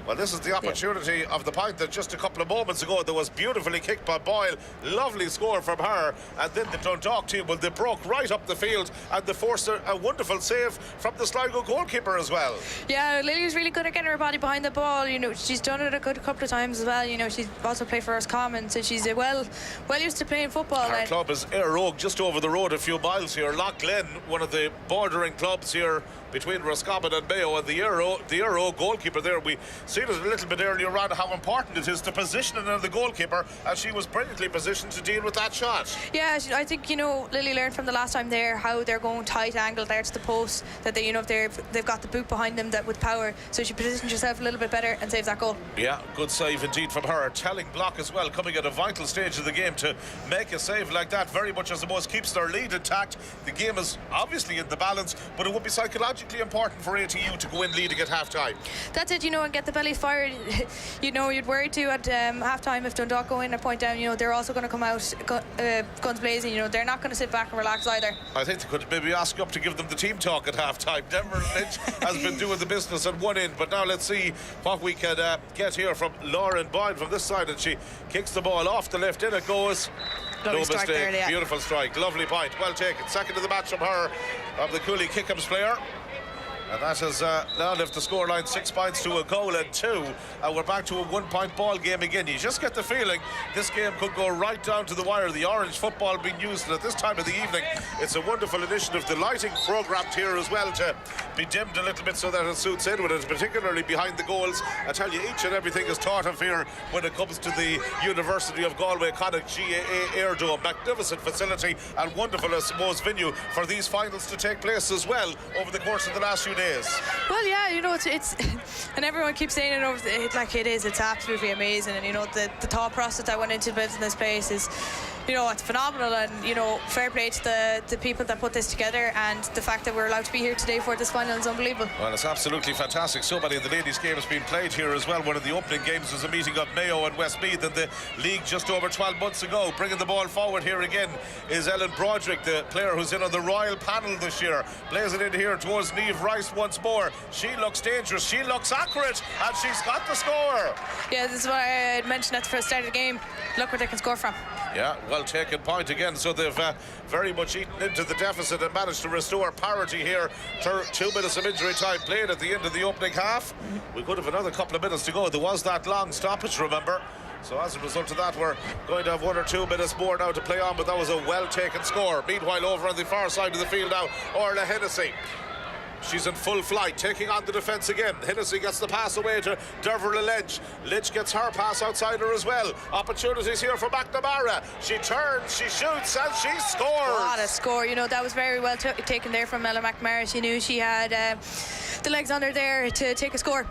Well, this is the opportunity of the point that just a couple of moments ago there was beautifully kicked by Boyle. Lovely score from her. And then the Dundalk team, well, they broke right up the field and they forced a wonderful save from the Sligo goalkeeper as well. Yeah, Lily's really good at getting her body behind the ball. She's done it a good couple of times as well. She's also played for Roscommon, so she's well used to playing football. Our club is Éire Óg, just over the road a few miles here. Lough Glen, one of the bordering clubs here between Roscommon and Mayo, and the Éire Óg goalkeeper there. We seen it a little bit earlier on how important it is the positioning of the goalkeeper, and she was brilliantly positioned to deal with that shot. Yeah, I think Lily learned from the last time there how they're going tight angle there to the post, that they they've got the boot behind them that with power, so she positioned herself a little bit better and saves that goal. Yeah, good save indeed from her. Telling block as well, coming at a vital stage of the game to make a save like that, very much as the most keeps their lead intact. The game is obviously in the balance, but it would be psychologically important for ATU to go in leading at half time. That's it, and get the bellies fired. You'd worry too at half time if Dundalk go in a point down. They're also going to come out guns blazing. They're not going to sit back and relax either. I think they could maybe ask up to give them the team talk at half time. Denver Lynch has been doing the business at one end, but now let's see what we can get here from Lauren Boyle from this side, and she kicks the ball off the left, in it goes. Lovely no strike mistake. there, yeah. Beautiful strike, lovely point, well taken. Second of the match from her, of the Cooley Kickham's player. And that has now left the scoreline 6 points to a goal and 2. And we're back to a 1 point ball game again. You just get the feeling this game could go right down to the wire. The orange football being used, and at this time of the evening, it's a wonderful initiative. The lighting programmed here as well to be dimmed a little bit so that it suits in with it, particularly behind the goals. I tell you, each and everything is thought of here when it comes to the University of Galway Connacht GAA Airdome. Magnificent facility and wonderful, I suppose, venue for these finals to take place as well over the course of the last few days. Well, yeah, it's and everyone keeps saying it like it is. It's absolutely amazing, and the thought process that went into building this place is, it's phenomenal, and fair play to the people that put this together, and the fact that we're allowed to be here today for this final is unbelievable. Well, it's absolutely fantastic. So many of the ladies' games being played here as well. One of the opening games was a meeting of Mayo and Westmeath in the league just over 12 months ago. Bringing the ball forward here again is Ellen Broderick, the player who's in on the Royal panel this year. Plays it in here towards Niamh Rice once more. She looks dangerous, she looks accurate, and she's got the score. Yeah, this is what I mentioned at the first start of the game. Look where they can score from. Yeah, well taken point again. So they've very much eaten into the deficit and managed to restore parity here. 2 minutes of injury time played at the end of the opening half. We could have another couple of minutes to go. There was that long stoppage, remember. So as a result of that, we're going to have 1 or 2 minutes more now to play on, but that was a well-taken score. Meanwhile, over on the far side of the field now, Orla Hennessy. She's in full flight, taking on the defence again. Hennessy gets the pass away to Dervla Lynch. Lynch gets her pass outside her as well. Opportunities here for McNamara. She turns, she shoots, and she scores. What a score. That was very well taken there from Ella McNamara. She knew she had the legs under there to take a score.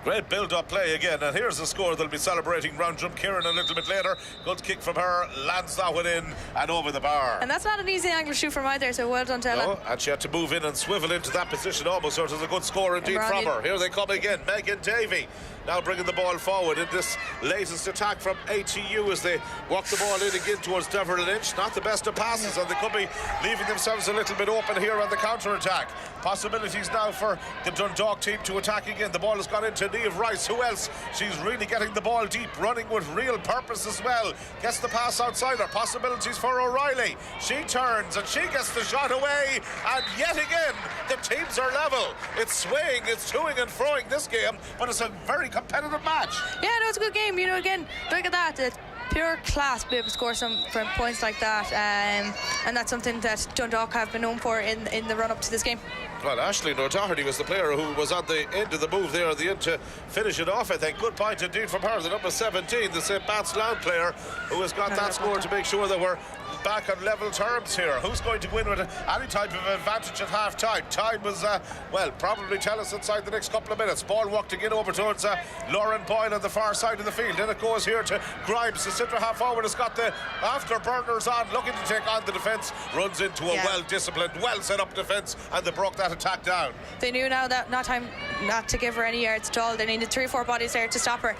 Great build-up play again, and here's the score. They'll be celebrating round jump Kieran a little bit later. Good kick from her, lands that one in and over the bar. And that's not an easy angle shoot from either, so well done to Ellen. No, and she had to move in and swivel into that position almost, so it was a good score indeed from her. Here they come again, Megan Davey. now bringing the ball forward in this latest attack from ATU as they walk the ball in again towards Deverell Lynch. Not the best of passes, and they could be leaving themselves a little bit open here on the counter-attack. Possibilities now for the Dundalk team to attack again. The ball has gone into Niamh Rice. Who else? She's really getting the ball deep, running with real purpose as well. Gets the pass outside her. Possibilities for O'Reilly. She turns and she gets the shot away, and yet again the teams are level. It's swaying, it's toing and froing this game, but it's a very competitive match. Yeah, no, it's a good game. You know, again, look at that. It's pure class to be able to score some from points like that, and that's something that Dundalk have been known for in the run-up to this game. Well, Aisling O'Doherty was the player who was on the end of the move there at the end to finish it off, I think. Good point indeed from her, the number 17, the St. Pat's Loud player, who has got that score to make sure that we're back on level terms here. Who's going to win with any type of advantage at half-time? Time was, well, probably tell us inside the next couple of minutes. Ball walked again over towards Lauren Boyle on the far side of the field. Then it goes here to Grimes. The centre half forward has got the afterburners on, looking to take on the defence. Runs into a well-disciplined, well-set-up defence, and they broke that attack down. They knew now that not to give her any yards at all. They needed 3 or 4 bodies there to stop her.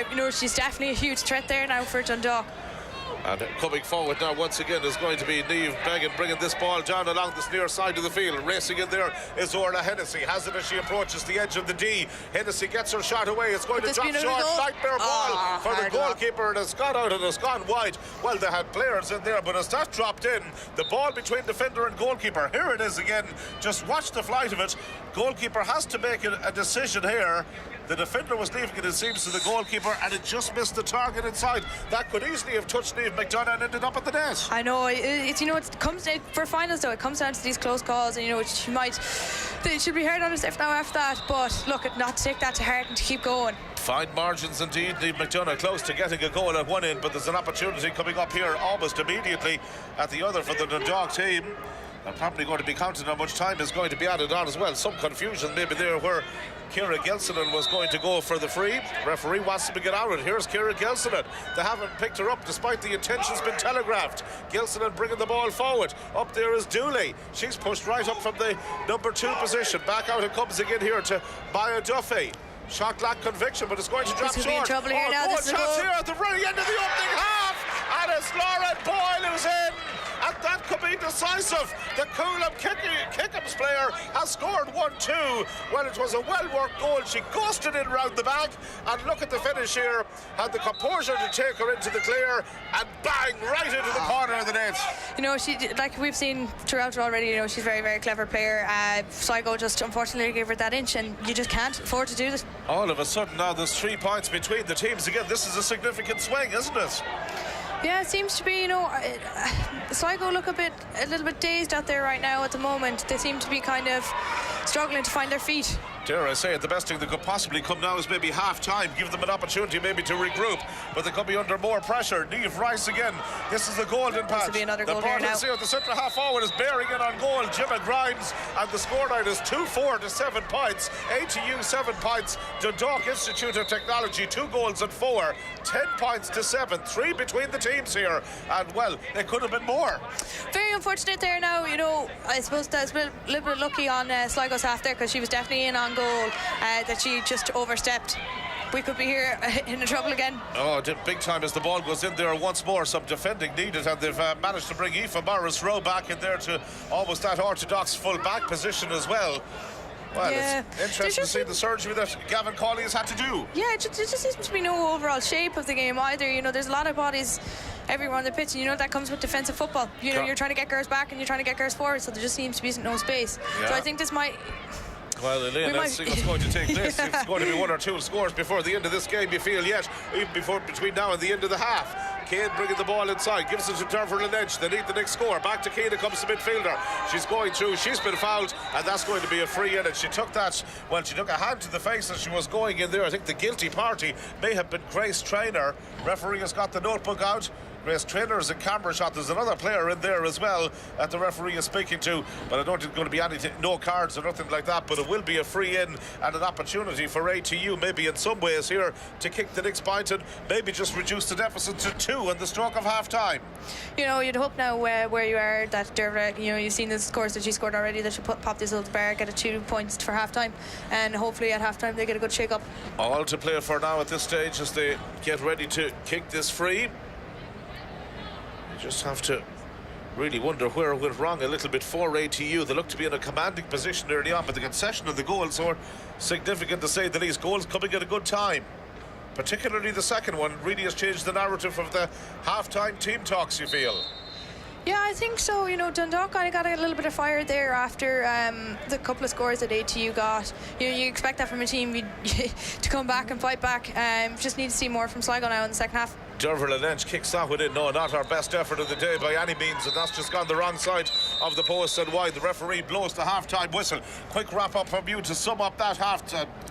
You know, she's definitely a huge threat there now for Dundalk. And coming forward now once again is going to be Niamh Beggan, bringing this ball down along this near side of the field. Racing in there is Orla Hennessy. Has it as she approaches the edge of the D. Hennessy gets her shot away. It's going to drop short. Nightmare ball for the goalkeeper. It has gone out and has gone wide. Well, they had players in there, but as that dropped in, the ball between defender and goalkeeper. Here it is again. Just watch the flight of it. Goalkeeper has to make a decision here. The defender was leaving it, seems, to the goalkeeper, and it just missed the target inside. That could easily have touched Niamh McDonough and ended up at the net. I know, it's you know, it comes for finals though. It comes down to these close calls, and you know, they should be hard on herself now after that. But look, not to take that to heart and to keep going. Fine margins indeed. Niamh McDonough close to getting a goal at one end, but there's an opportunity coming up here almost immediately at the other for the Dundalk team. They're probably going to be counting how much time is going to be added on as well. Some confusion maybe there where Ciara Gelsinen was going to go for the free. Referee wants him to get out of it. Here's Ciara Gelsinen. They haven't picked her up despite the intentions been telegraphed. Gelsinen bringing the ball forward. Up there is Dooley. She's pushed right up from the number 2 position. Back out it comes again here to Maya Duffy. Shot lack conviction, but it's going to drop short. Be in trouble here now. This chance here at the very end of the opening half. And it's Lauren Boyle who's in. And that could be decisive. The Coolum Kickham's player has scored 1-2. Well, it was a well-worked goal. She ghosted in round the back. And look at the finish here. Had the composure to take her into the clear and bang right into the corner of the net. You know, she, like we've seen throughout already, you know, she's a very, very clever player. Sligo just unfortunately gave her that inch, and you just can't afford to do this. All of a sudden now there's 3 points between the teams again. This is a significant swing, isn't it? Yeah, it seems to be, you know, Sligo look a little bit dazed out there right now at the moment. They seem to be kind of struggling to find their feet. Dare I say it, the best thing that could possibly come now is maybe half-time, give them an opportunity maybe to regroup, but they could be under more pressure. Niamh Rice again. This is the golden patch. This will be another goal here now. The centre half forward is bearing in on goal, Gemma Grimes, and the scoreline is 2-4 to 7 points. ATU 7 points. Dundalk Institute of Technology 2 goals and 4. 10 points to 7. 3 between the teams here, and well, they could have been more. Very unfortunate there now. You know, I suppose that's a little bit lucky on Sligo's half there, because she was definitely in on goal, that she just overstepped. We could be here in trouble again. Oh, big time as the ball goes in there once more. Some defending needed, and they've managed to bring Aoife Morris-Rowe back in there to almost that orthodox full back position as well. Well, yeah. It's interesting to see the surgery that Gavin Cawley has had to do. Yeah, it just seems to be no overall shape of the game either. You know, there's a lot of bodies everywhere on the pitch, and you know that comes with defensive football. You know, you're trying to get girls back and you're trying to get girls forward, so there just seems to be no space. Yeah. So I think this might... Well, Elaine, let's see what's going to take place. If it's going to be 1 or 2 scores before the end of this game, you feel yet, even between now and the end of the half. Kane bringing the ball inside, gives it to Deverell Lynch. They need the next score. Back to Kane, comes the midfielder. She's going through, she's been fouled, and that's going to be a free in it. She took that, well, she took a hand to the face as she was going in there. I think the guilty party may have been Grace Traynor. Referee has got the notebook out. Grace Trainers and camera shot. There's another player in there as well that the referee is speaking to, but I don't think it's going to be anything, no cards or nothing like that, but it will be a free in and an opportunity for ATU maybe in some ways here to kick the next point and maybe just reduce the deficit to 2 in the stroke of half time. You know, you'd hope now where you are that Derva, you know, you've seen the scores that she scored already, that she pop this little bar, get a 2 points for half time, and hopefully at half time they get a good shake up. All to play for now at this stage as they get ready to kick this free. You just have to really wonder where it went wrong a little bit for ATU. They look to be in a commanding position early on, but the concession of the goals are significant to say the least. Goals coming at a good time. Particularly the second one really has changed the narrative of the half-time team talks, you feel? Yeah, I think so. You know, Dundalk kind of got a little bit of fire there after the couple of scores that ATU got. You know, you expect that from a team to come back and fight back. Just need to see more from Sligo now in the second half. Derval Lynch kicks that one in. No, not our best effort of the day by any means, and that's just gone the wrong side of the post and wide. The referee blows the half-time whistle. Quick wrap-up from you to sum up that half.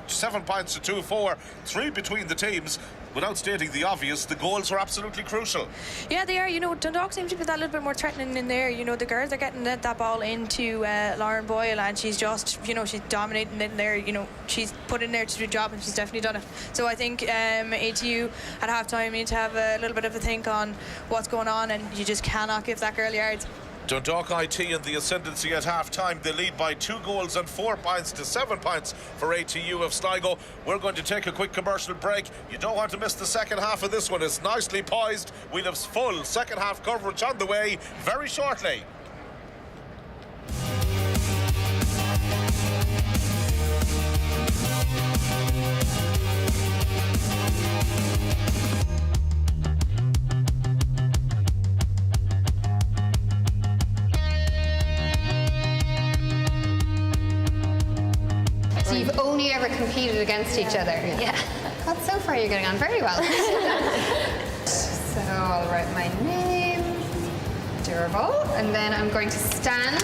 7 points to 2-4, 3 between the teams. Without stating the obvious, the goals are absolutely crucial. Yeah, they are. You know, Dundalk seems to be that little bit more threatening in there. You know, the girls are getting that ball into Lauren Boyle, and she's just, you know, she's dominating in there. You know, she's put in there to do a job, and she's definitely done it. So I think ATU at half-time need to have a little bit of a think on what's going on, and you just cannot give that girl yards. Dundalk IT in the ascendancy at half-time. They lead by 2 goals and 4 points to 7 points for ATU of Sligo. We're going to take a quick commercial break. You don't want to miss the second half of this one. It's nicely poised. We'll have full second half coverage on the way very shortly. So you've only ever competed against each other? Yeah. But so far you're getting on very well. So I'll write my name, Derval, and then I'm going to stand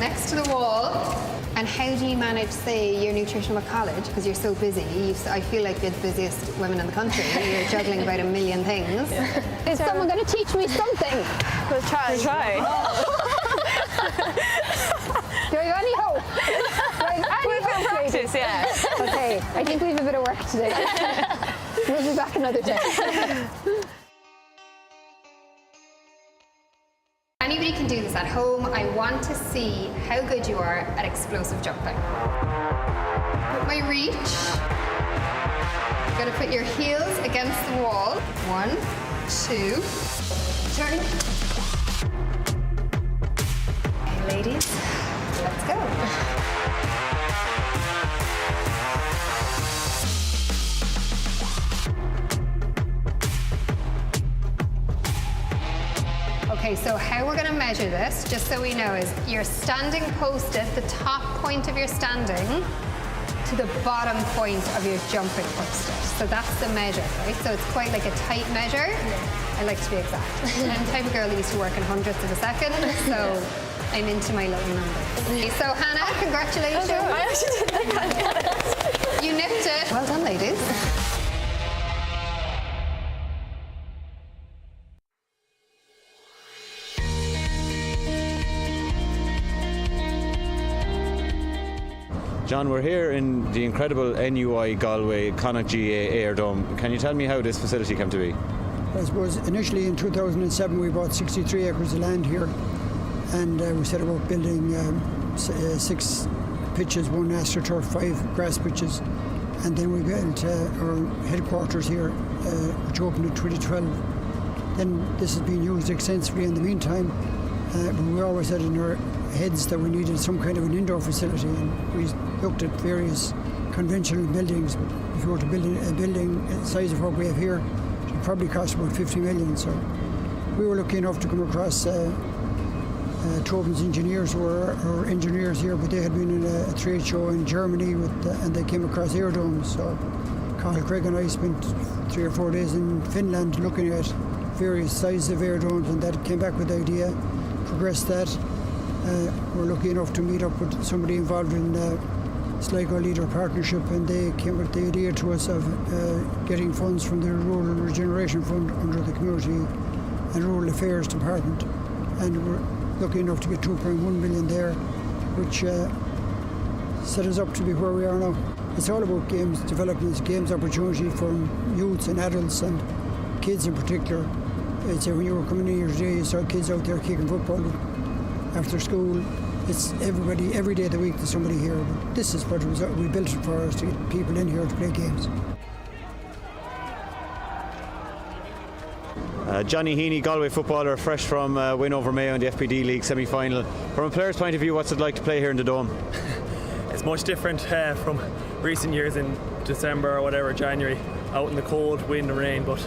next to the wall. And how do you manage, say, your nutrition with college? Because you're so busy. I feel like you're the busiest women in the country. You're juggling about a million things. Yeah. Is someone going to teach me something? We'll try. Do I have any hope? Practice, yeah. Okay, I think we have a bit of work to do. We'll be back another day. Anybody can do this at home. I want to see how good you are at explosive jumping. Put my reach. I'm going to put your heels against the wall. 1, 2, turn. Okay, ladies, let's go. Okay, so how we're going to measure this, just so we know, is you're standing posted the top point of your standing to the bottom point of your jumping poster. So that's the measure, right? So it's quite like a tight measure. Yeah. I like to be exact. I'm the type of girl that used to work in hundredths of a second, so I'm into my little numbers. Okay, so Hannah, congratulations. I actually didn't think I'd get it. You nipped it. Well done, ladies. John, we're here in the incredible NUI Galway Connacht GA Air Dome. Can you tell me how this facility came to be? I suppose initially in 2007 we bought 63 acres of land here, and we set about building 6 pitches, 1 AstroTurf, 5 grass pitches, and then we built our headquarters here, which opened in 2012. Then this has been used extensively in the meantime, but we always had in our heads that we needed some kind of an indoor facility, and we looked at various conventional buildings. If you were to build a building the size of what we have here, it would probably cost about 50 million. So we were lucky enough to come across Tobin's engineers, who were our engineers here, but they had been in a trade show in Germany and they came across air domes. So Carl Craig and I spent 3 or 4 days in Finland looking at various sizes of air domes, and that came back with the idea, progressed that. We're lucky enough to meet up with somebody involved in Sligo Leader Partnership, and they came with the idea to us of getting funds from the Rural Regeneration Fund under the Community and Rural Affairs Department, and we're lucky enough to get 2.1 million there, which set us up to be where we are now. It's all about games, developing games opportunity for youths and adults and kids in particular. I'd say when you were coming in here today, you saw kids out there kicking football after school. It's everybody, every day of the week there's somebody here. But this is what it was, we built it for us, to get people in here to play games. Johnny Heaney, Galway footballer, fresh from win over Mayo in the FPD League semi-final. From a player's point of view, what's it like to play here in the Dome? It's much different from recent years in December or whatever, January, out in the cold, wind and rain, but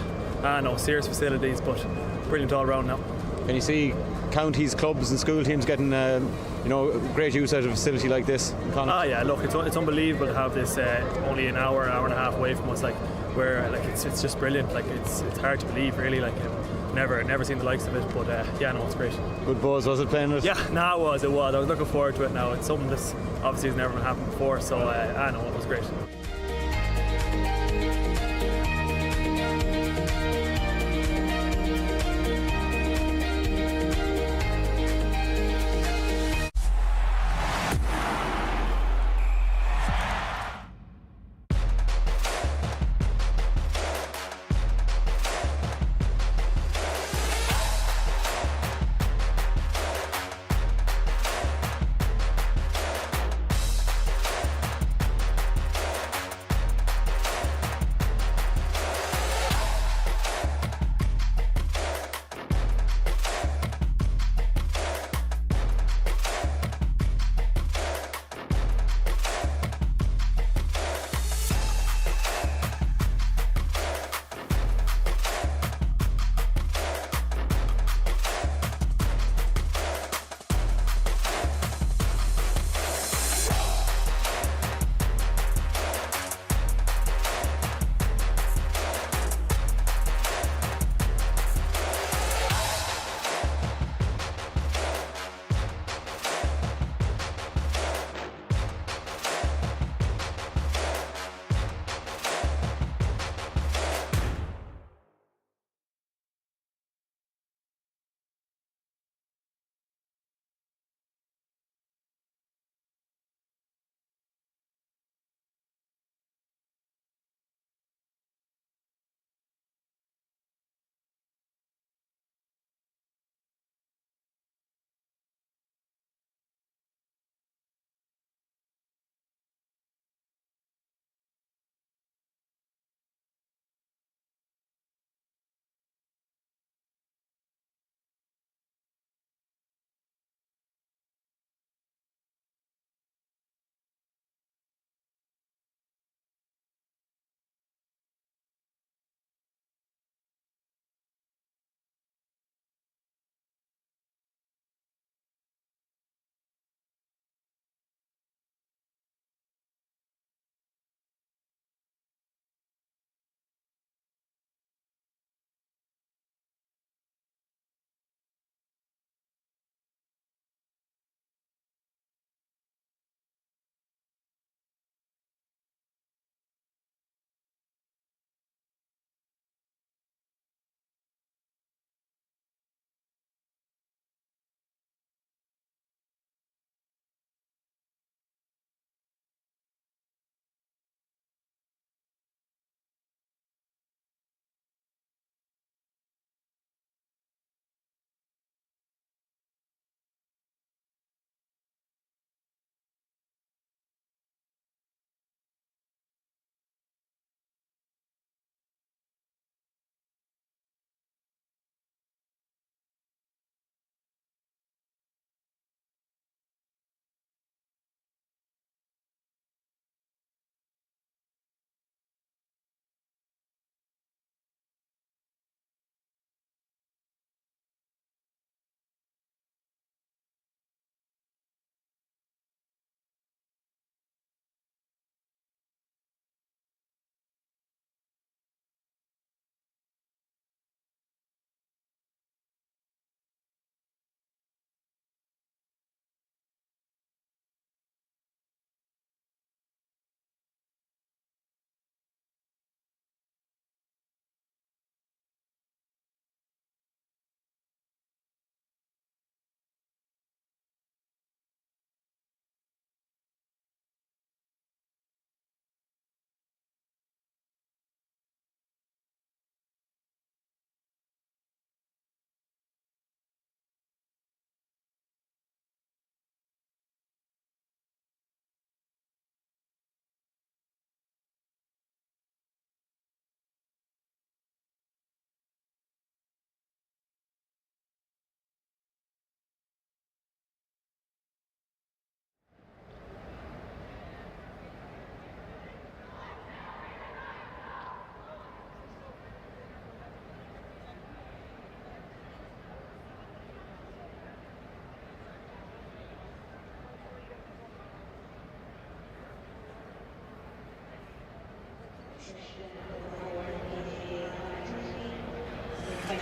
no, serious facilities, but brilliant all around now. Can you see counties, clubs and school teams getting great use out of a facility like this in Connacht? Yeah, look, it's unbelievable to have this only an hour and a half away from us, it's just brilliant. It's hard to believe, really. Never seen the likes of it, but it's great. Good buzz, was it, playing it? Yeah, no, it was. I was looking forward to it now. It's something that's obviously has never happened before, so it was great.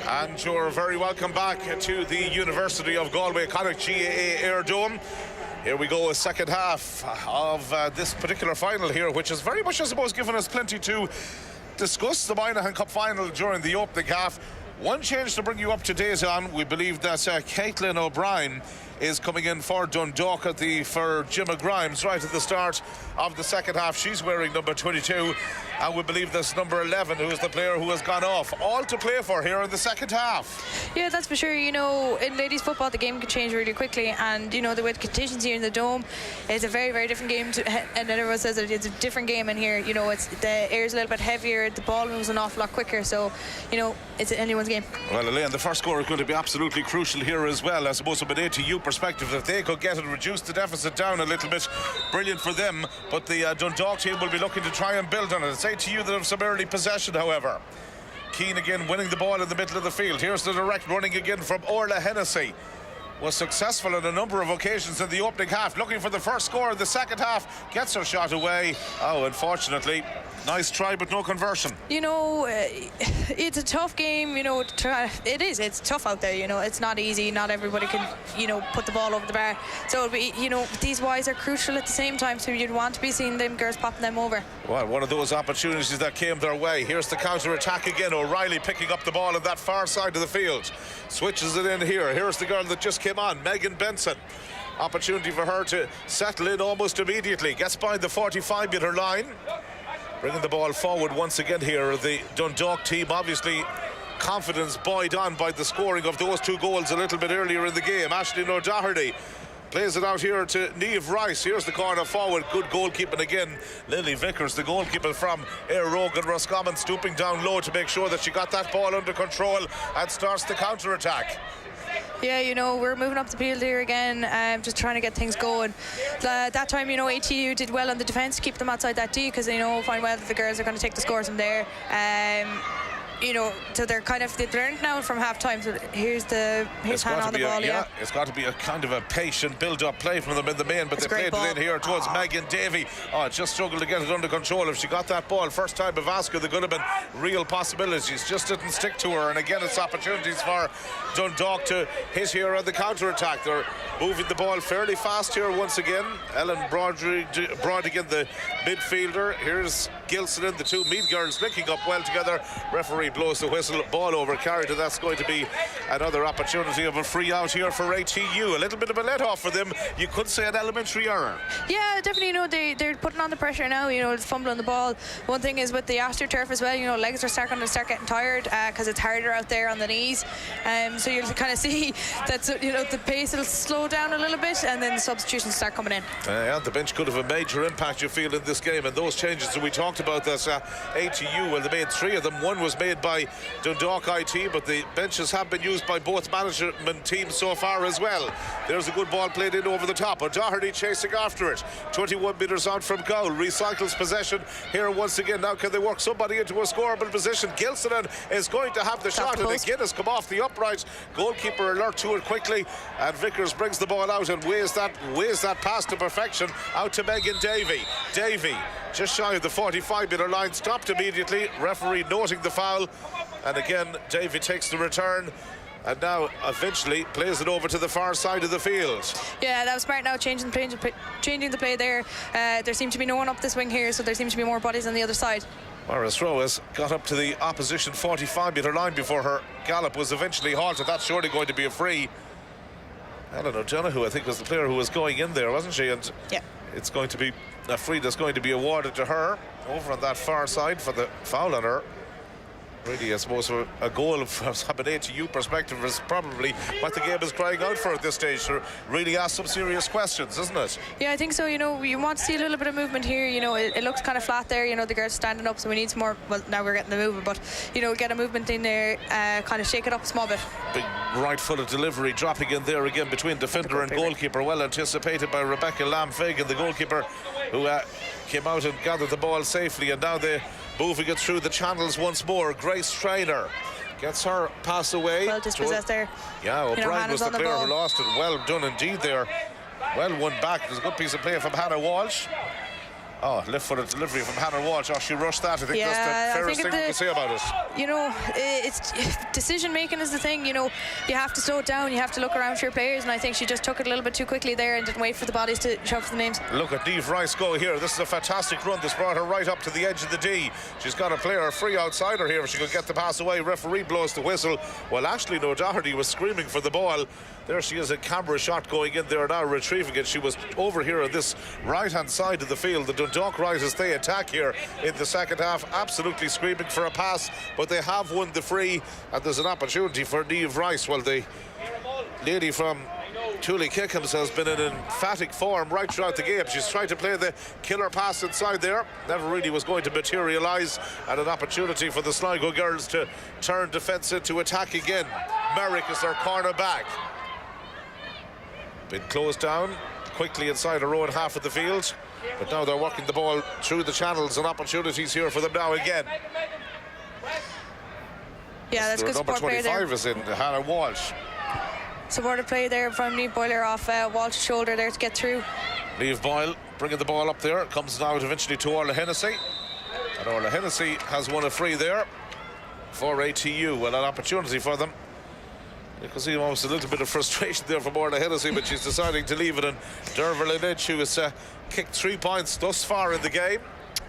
And you're very welcome back to the University of Galway Connacht GAA Air Dome. Here we go, a second half of this particular final here, which is very much, I suppose, given us plenty to discuss. The Moynihan Cup final during the opening half. One change to bring you up to date on. We believe that Caitlin O'Brien is coming in for Dundalk for Gemma Grimes right at the start of the second half. She's wearing number 22, and we believe that's number 11, who is the player who has gone off. All to play for here in the second half. Yeah, that's for sure. You know, in ladies football, the game can change really quickly, and you know, the way the conditions here in the Dome, it's a very, very different game and everyone says that it's a different game in here. You know, it's the air's a little bit heavier, the ball moves an awful lot quicker, so you know, it's anyone's game. Well, Elaine, the first score is going to be absolutely crucial here as well. I suppose from an ATU perspective, if they could get it, reduce the deficit down a little bit, brilliant for them. But the Dundalk team will be looking to try and build on it. It's ATU that have some early possession, however. Keane again winning the ball in the middle of the field. Here's the direct running again from Orla Hennessy. Was successful on a number of occasions in the opening half, looking for the first score in the second half. Gets her shot away. Oh, unfortunately. Nice try, but no conversion. You know, it's a tough game, you know, it's tough out there, you know, it's not easy, not everybody can, you know, put the ball over the bar. So, you know, these Ys are crucial at the same time, so you'd want to be seeing them girls popping them over. Well, one of those opportunities that came their way. Here's the counter-attack again. O'Reilly picking up the ball on that far side of the field. Switches it in here. Here's the girl that just came on, Megan Benson. Opportunity for her to settle in almost immediately. Gets by the 45-metre line. Bringing the ball forward once again here. The Dundalk team obviously confidence buoyed on by the scoring of those two goals a little bit earlier in the game. Aisling O'Doherty plays it out here to Niamh Rice. Here's the corner forward. Good goalkeeping again. Lily Vickers, the goalkeeper from Éire Óg and Roscommon, stooping down low to make sure that she got that ball under control and starts the counter-attack. Yeah, you know, we're moving up the field here again, just trying to get things going. That time, you know, ATU did well on the defence to keep them outside that D, because they know fine well that the girls are going to take the scores from there. You know, so they've learned now from half time. So here's hand on the ball. Yeah, it's got to be a kind of a patient build-up play from them in the main, but they played it in here towards Megan Davey. Oh, just struggled to get it under control. If she got that ball first time of Oscar, there could have been real possibilities. Just didn't stick to her, and again, it's opportunities for Dundalk to hit here on the counter-attack. They're moving the ball fairly fast here once again. Ellen Brodigan, the midfielder. Here's Gilson, the two Mead girls linking up well together. Referee blows the whistle, ball over carried, and that's going to be another opportunity of a free out here for ATU. A little bit of a let-off for them. You could say an elementary error. Yeah, definitely. You know, they're putting on the pressure now. You know, it's fumbling the ball. One thing is with the AstroTurf as well, you know, legs are starting to start getting tired because it's harder out there on the knees. So you'll kind of see that, you know, the pace will slow down a little bit, and then the substitutions start coming in. Yeah, the bench could have a major impact, you feel, in this game, and those changes that we talked about, that ATU, well, they made three of them. One was made by Dundalk IT, but the benches have been used by both management teams so far as well. There's a good ball played in over the top. O'Doherty chasing after it. 21 metres out from goal. Recycles possession here once again. Now can they work somebody into a scoreable position? Gilson is going to have the shot, and again has come off the upright. Goalkeeper alert to it quickly, and Vickers brings the ball out and weighs that pass to perfection out to Megan Davey. Davey just shy of the 45-metre line, stopped immediately. Referee noting the foul, and again Davey takes the return, and now eventually plays it over to the far side of the field. Yeah, that was smart now, changing the play there. There seemed to be no one up this wing here, so there seems to be more bodies on the other side. Morris Rowe has got up to the opposition 45-metre line before her gallop was eventually halted. That's surely going to be a free. Ellen O'Donoghue, I think, was the player who was going in there, wasn't she? And yeah, it's going to be a free that's going to be awarded to her over on that far side for the foul on her. Really, I suppose, a goal from an ATU perspective is probably what the game is crying out for at this stage, to really ask some serious questions, isn't it? Yeah, I think so. You know, you want to see a little bit of movement here. You know, it looks kind of flat there. You know, the girls standing up, so we need some more. Well, now we're getting the movement, but, you know, get a movement in there, kind of shake it up a small bit. Big right-footed delivery dropping in there again between defender and goalkeeper. Well anticipated by Rebecca Lamb-Fagan, the goalkeeper, who came out and gathered the ball safely, and now they're moving it through the channels once more. Grace Traynor gets her pass away. Well dispossessed there. Yeah, O'Brien was the player who lost it. Well done indeed there. Well won back. It was a good piece of play from Hannah Walsh. Oh, left-footed delivery from Hannah Walsh. Oh, she rushed that. I think Yeah, that's the I fairest think thing we can say about it. You know, it's decision making is the thing. You know, you have to slow it down. You have to look around for your players, and I think she just took it a little bit too quickly there and didn't wait for the bodies to show for the names. Look at Niamh Rice go here. This is a fantastic run. This brought her right up to the edge of the D. She's got a player free outside her here. If she could get the pass away, referee blows the whistle. Well, Ashley O'Doherty was screaming for the ball. There she is, a camera shot going in there now, retrieving it. She was over here on this right-hand side of the field. The Dundalk Riders, they attack here in the second half, absolutely screaming for a pass, but they have won the free, and there's an opportunity for Niamh Rice. Well, the lady from Tully Kickham's has been in emphatic form right throughout the game. She's tried to play the killer pass inside there, never really was going to materialise, and an opportunity for the Sligo girls to turn defence into attack again. Merrick is their corner back. Been closed down quickly inside her own half of the field, but now they're working the ball through the channels, and opportunities here for them now again. Yeah, that's good number support play 25 there. is in Hannah Walsh. Supported play there from Niamh Boyler off Walsh's shoulder there to get through. Niamh Boyle bringing the ball up there, comes now eventually to Orla Hennessy, and Orla Hennessy has won a free there for ATU. Well, an opportunity for them. You can see almost a little bit of frustration there from Orla Hennessy, but she's deciding to leave it, and Derval Lynch, who has kicked 3 points thus far in the game.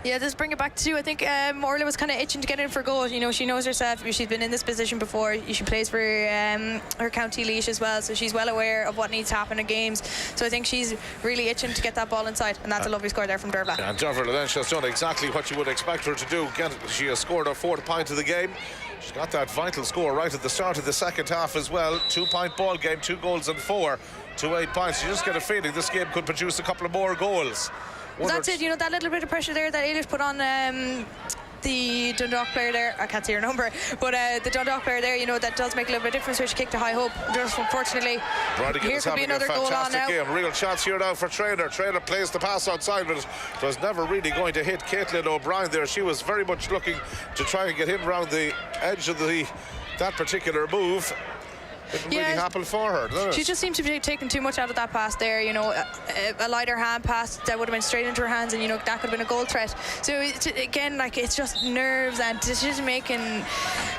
Yeah, just bring it back to you. I think Orla was kind of itching to get in for goal. You know, she knows herself. She's been in this position before. She plays for her county Laois as well, so she's well aware of what needs to happen in games. So I think she's really itching to get that ball inside, and that's a lovely score there from Derval. And Derval Lynch has done exactly what you would expect her to do. She has scored her 4th point of the game. She's got that vital score right at the start of the second half as well. 2-point ball game, 2 goals and 4 to 8 points. You just get a feeling this game could produce a couple of more goals. That's it, you know, that little bit of pressure there that Eilish put on the Dundalk player there. I can't see her number, but the Dundalk player there, you know, that does make a little bit of difference where she kicked a high hope. Just unfortunately, here could be another goal on now. Game. Real chance here now for Traynor. Traynor plays the pass outside, but it was never really going to hit Caitlin O'Brien there. She was very much looking to try and get him around the edge of that particular move. Didn't really happen for her, did it? She just seemed to be taking too much out of that pass there. You know, a lighter hand pass that would have been straight into her hands, and you know that could have been a goal threat. So again, like, it's just nerves and decision making.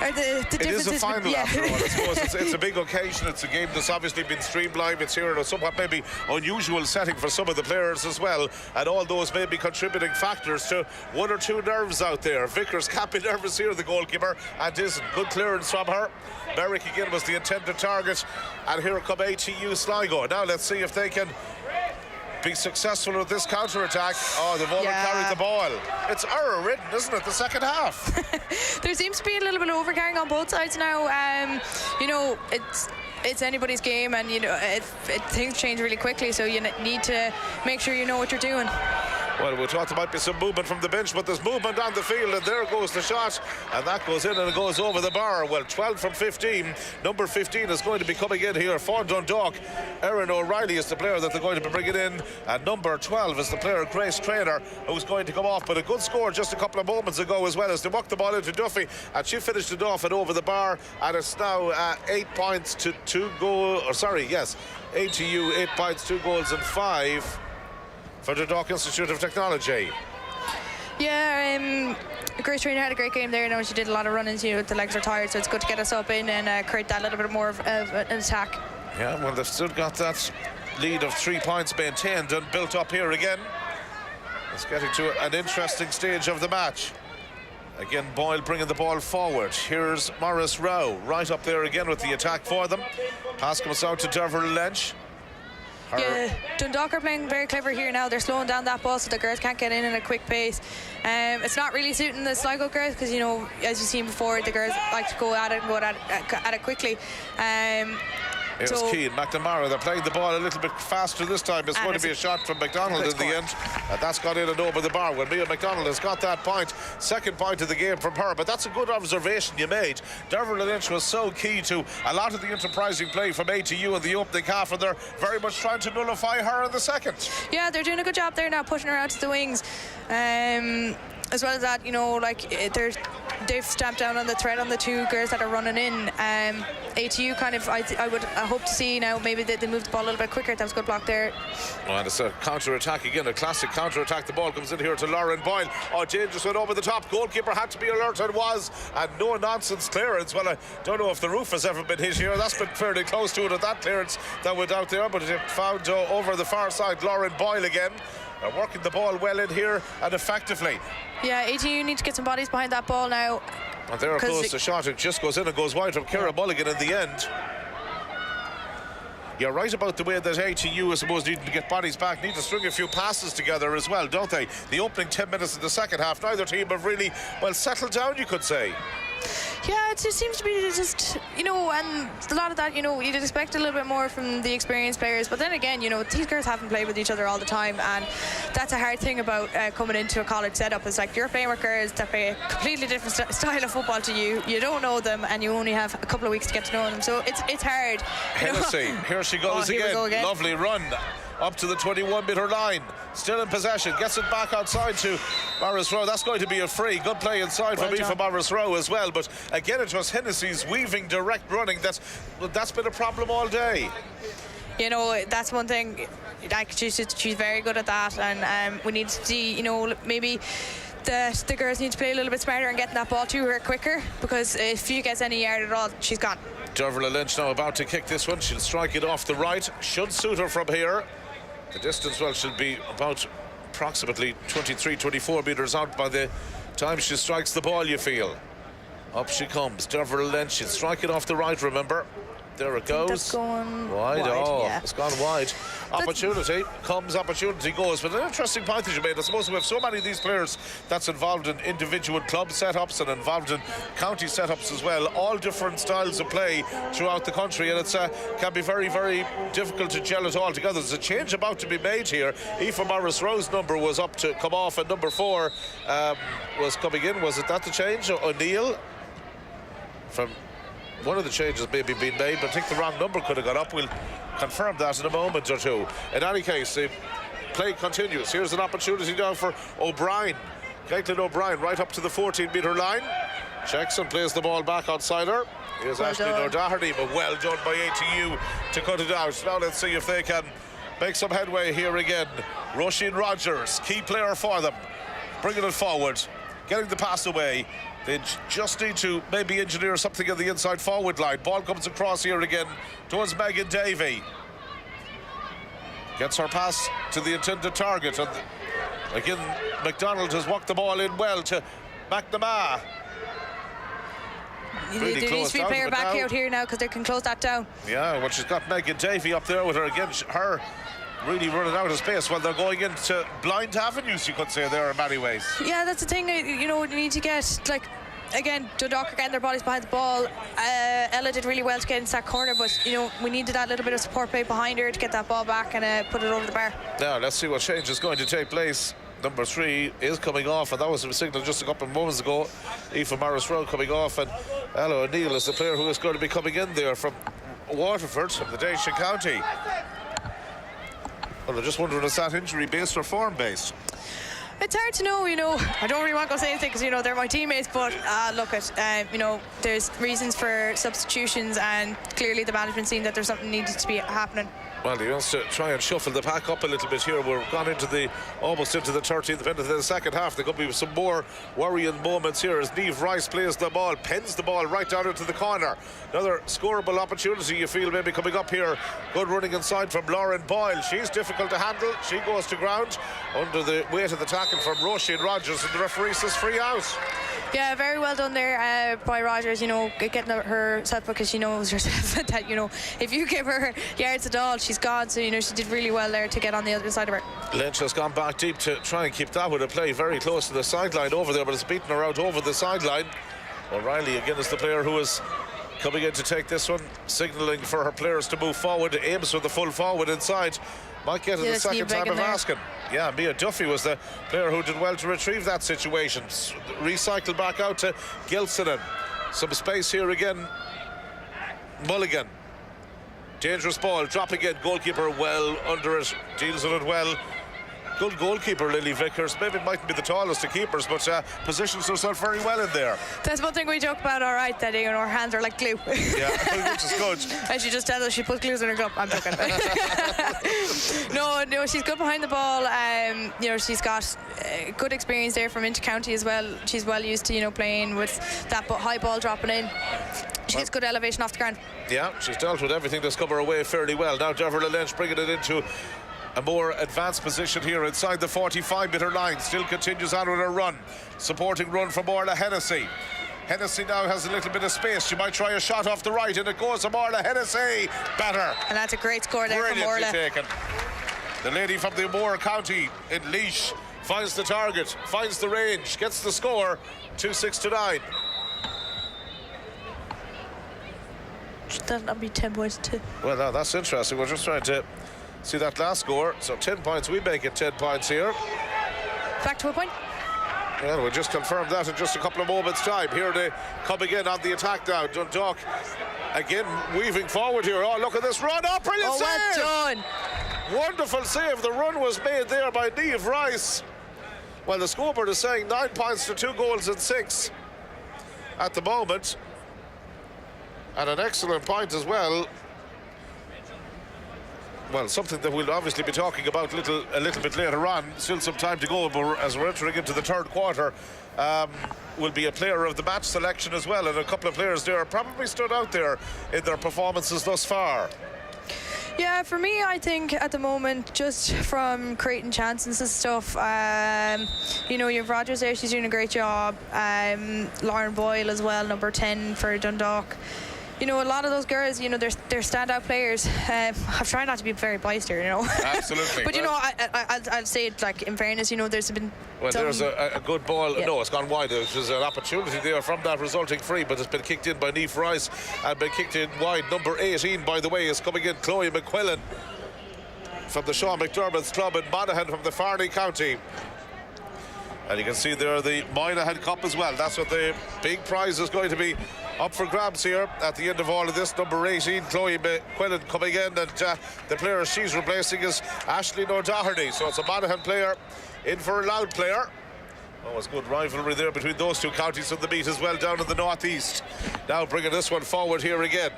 It is a final after all. I suppose it's a big occasion. It's a game that's obviously been streamed live. It's here in a somewhat maybe unusual setting for some of the players as well, and all those may be contributing factors to 1 or 2 nerves out there. Vickers can't be nervous here, the goalkeeper, and isn't. Good clearance from her. Merrick again was the intended target, and here come ATU Sligo. Now let's see if they can be successful with this counter-attack. Oh, they've already carried the ball. It's error-ridden, isn't it, the second half? There seems to be a little bit of overcarrying on both sides now. You know, it's anybody's game, and you know things change really quickly, so you need to make sure you know what you're doing. Well, we thought there might be some movement from the bench, but there's movement on the field, and there goes the shot, and that goes in and it goes over the bar. Well, 12 from 15. Number 15 is going to be coming in here for Dundalk. Erin O'Reilly is the player that they're going to be bringing in, and number 12 is the player Grace Traynor, who's going to come off. But a good score just a couple of moments ago as well, as they walked the ball into Duffy, and she finished it off and over the bar, and it's now 8 points to 2 goals. Or sorry, yes, ATU 8 points, 2 goals and 5 for the Dundalk Institute of Technology. Yeah, Grace Traynor had a great game there. You know, she did a lot of run-ins. You know, the legs are tired, so it's good to get us up in and create that little bit more of an attack. Yeah, well, they've still got that lead of 3 points maintained and built up here again. It's getting to an interesting stage of the match. Again, Boyle bringing the ball forward. Here's Morris Rowe right up there again with the attack for them. Pass comes out to Derval Lynch. Yeah, Dundalk are playing very clever here now. They're slowing down that ball so the girls can't get in a quick pace. It's not really suiting the Sligo girls because, you know, as you've seen before, the girls like to go at it and go at it quickly. Here's Keane, McNamara. They're playing the ball a little bit faster this time. It's going to be a shot from McDonald in the end. And that's got in and over the bar. When Mia McDonald has got that point, second point of the game from her. But that's a good observation you made. Derval Lynch was so key to a lot of the enterprising play from ATU in the opening half, and they're very much trying to nullify her in the second. Yeah, they're doing a good job there now, pushing her out to the wings. as well as that, you know, like they've stamped down on the threat on the two girls that are running in. ATU kind of, I hope to see now maybe they move the ball a little bit quicker. That was a good block there. And it's a counter-attack again, a classic counter-attack. The ball comes in here to Lauren Boyle. Oh, dangerous one over the top. Goalkeeper had to be alert and was. And no nonsense clearance. Well, I don't know if the roof has ever been hit here. That's been fairly close to it at that clearance that went out there. But it found over the far side Lauren Boyle again. Working the ball well in here and effectively. Yeah, ATU need to get some bodies behind that ball now. And there goes the shot. It just goes in and goes wide from Ciara Mulligan in the end. You're right about the way that ATU, I suppose, need to get bodies back, need to string a few passes together as well, don't they? The opening 10 minutes of the second half, neither team have really, well, settled down, you could say. Yeah, it just seems to be just, you know, and a lot of that, you know, you'd expect a little bit more from the experienced players. But then again, you know, these girls haven't played with each other all the time. And that's a hard thing about coming into a college setup. It's like you're playing with girls that play a completely different style of football to you. You don't know them and you only have a couple of weeks to get to know them. So it's hard. Hennessy, here she goes again. Lovely run up to the 21-metre line. Still in possession. Gets it back outside to Morris Rowe. That's going to be a free. Good play inside from Aoife Morris Rowe as well. But again, it was Hennessy's weaving direct running. That's been a problem all day. You know, that's one thing. Like she's very good at that. And we need to see, you know, maybe the girls need to play a little bit smarter and getting that ball to her quicker. Because if she gets any yard at all, she's gone. Dervla Lynch now about to kick this one. She'll strike it off the right. Should suit her from here. The distance, well, should be about approximately 23-24 metres out by the time she strikes the ball, you feel. Up she comes. Dervla Lynch. She'll strike it off the right, remember. There it goes. That's going wide. Oh, yeah. It's gone wide. Opportunity comes, opportunity goes. But an interesting point that you made. I suppose we have so many of these players that's involved in individual club setups and involved in county setups as well. All different styles of play throughout the country, and it's can be very, very difficult to gel it all together. There's a change about to be made here. Aoife Morris Rowe's number was up to come off, and number 4 was coming in. Was it that the change? O'Neill from. One of the changes maybe been made, but I think the wrong number could have got up. We'll confirm that in a moment or two. In any case, the play continues. Here's an opportunity now for O'Brien. Caitlin O'Brien right up to the 14-metre line. Checks and plays the ball back outside her. Here's Aisling O'Doherty, but well done by ATU to cut it out. Now let's see if they can make some headway here again. Roisin Rogers, key player for them. Bringing it forward, getting the pass away. They just need to maybe engineer something on the inside forward line. Ball comes across here again towards Megan Davey. Gets her pass to the intended target. And again, McDonald has walked the ball in well to McNamara. There needs to be a player back out here now because they can close that down. Yeah, well, she's got Megan Davey up there with her again. Her really running out of space. Well, they're going into blind avenues, you could say, there in many ways. Yeah, that's the thing. You know, you need to get, like, again, Dundalk are getting their bodies behind the ball. Ella did really well to get into that corner, but, you know, we needed that little bit of support play behind her to get that ball back and put it over the bar. Now, let's see what change is going to take place. Number 3 is coming off, and that was a signal just a couple of moments ago. Aoife Morris Rowe coming off, and Ella O'Neill is the player who is going to be coming in there from Waterford, from the Daisha County. Well, I'm just wondering, is that injury-based or form-based? It's hard to know, you know. I don't really want to go say anything because, you know, they're my teammates, but look at, you know, there's reasons for substitutions, and clearly the management seen that there's something needed to be happening. Well, he wants to try and shuffle the pack up a little bit here. We're gone into almost into the 13th minute of the second half. There could be some more worrying moments here as Niamh Rice plays the ball, pins the ball right down into the corner. Another scoreable opportunity, you feel, maybe coming up here. Good running inside from Lauren Boyle. She's difficult to handle. She goes to ground under the weight of the tackle from Roisin Rogers, and the referee says free out. Yeah, very well done there by Rogers, you know, getting herself, because she knows herself that, you know, if you give her yards at all, she's gone. So, you know, she did really well there to get on the other side of her. Lynch has gone back deep to try and keep that with a play very close to the sideline over there, but it's beaten her out over the sideline. O'Reilly again is the player who is coming in to take this one, signalling for her players to move forward. Aims for the full forward inside. Might get it the second time of asking. Yeah, Mia Duffy was the player who did well to retrieve that situation. Recycled back out to Gilsonen. Some space here again. Mulligan. Dangerous ball, dropping in. Goalkeeper well under it, deals with it well. good goalkeeper, Lily Vickers. Maybe mightn't be the tallest of keepers, but positions herself very well in there. That's one thing we joke about, all right, that her hands are like glue. Yeah, which is good. And she just tells us she puts glues in her glove. I'm joking. No, she's good behind the ball. She's got good experience there from inter-county as well. She's well used to, playing with that high ball dropping in. She has good elevation off the ground. Yeah, she's dealt with everything that's come her way fairly well. Now Deverla Lynch bringing it into a more advanced position here inside the 45-metre line. Still continues on with her run. Supporting run from Orla Hennessy. Hennessy now has a little bit of space. She might try a shot off the right, and it goes to Orla Hennessy. Better. And that's a great score there from Orla. Taken. The lady from the Moore County in Laois finds the target, finds the range, gets the score, 2-6 to 9. Should that not be 10 points too? Well, now that's interesting. We're just trying to see that last score. So 10 points, we make it 10 points here. Back to a point. Well, we'll just confirm that in just a couple of moments' time. Here they come again on the attack now. Dundalk again weaving forward here. Oh, look at this run. Oh, brilliant save! Well done. Wonderful save. The run was made there by Niamh Rice. Well, the scoreboard is saying 9 points to 2 goals and 6 at the moment. And an excellent point as well. Well, something that we'll obviously be talking about a little bit later on. Still some time to go, but as we're entering into the third quarter, will be a player of the match selection as well. And a couple of players there probably stood out there in their performances thus far. Yeah, for me, I think at the moment, just from creating chances and stuff, you have Rogers there, she's doing a great job. Lauren Boyle as well, number 10 for Dundalk. A lot of those girls, they're standout players. I'm trying not to be very biased here, Absolutely. But, I'll say it, like, in fairness, there's been... Well, there's a good ball. Yeah. No, it's gone wide. There's an opportunity there from that resulting free, but it's been kicked in by Niamh Rice and been kicked in wide. Number 18, by the way, is coming in, Chloe McQuillan from the Sean McDermott's club in Monaghan from the Farney County. And you can see there the Moynihan Cup as well. That's what the big prize is going to be up for grabs here at the end of all of this. Number 18, Chloe McQuillan coming in, and the player she's replacing is Aisling O'Doherty. So it's a Monaghan player in for a Loud player. Oh, it's good rivalry there between those two counties from the meet as well down in the northeast. Now bringing this one forward here again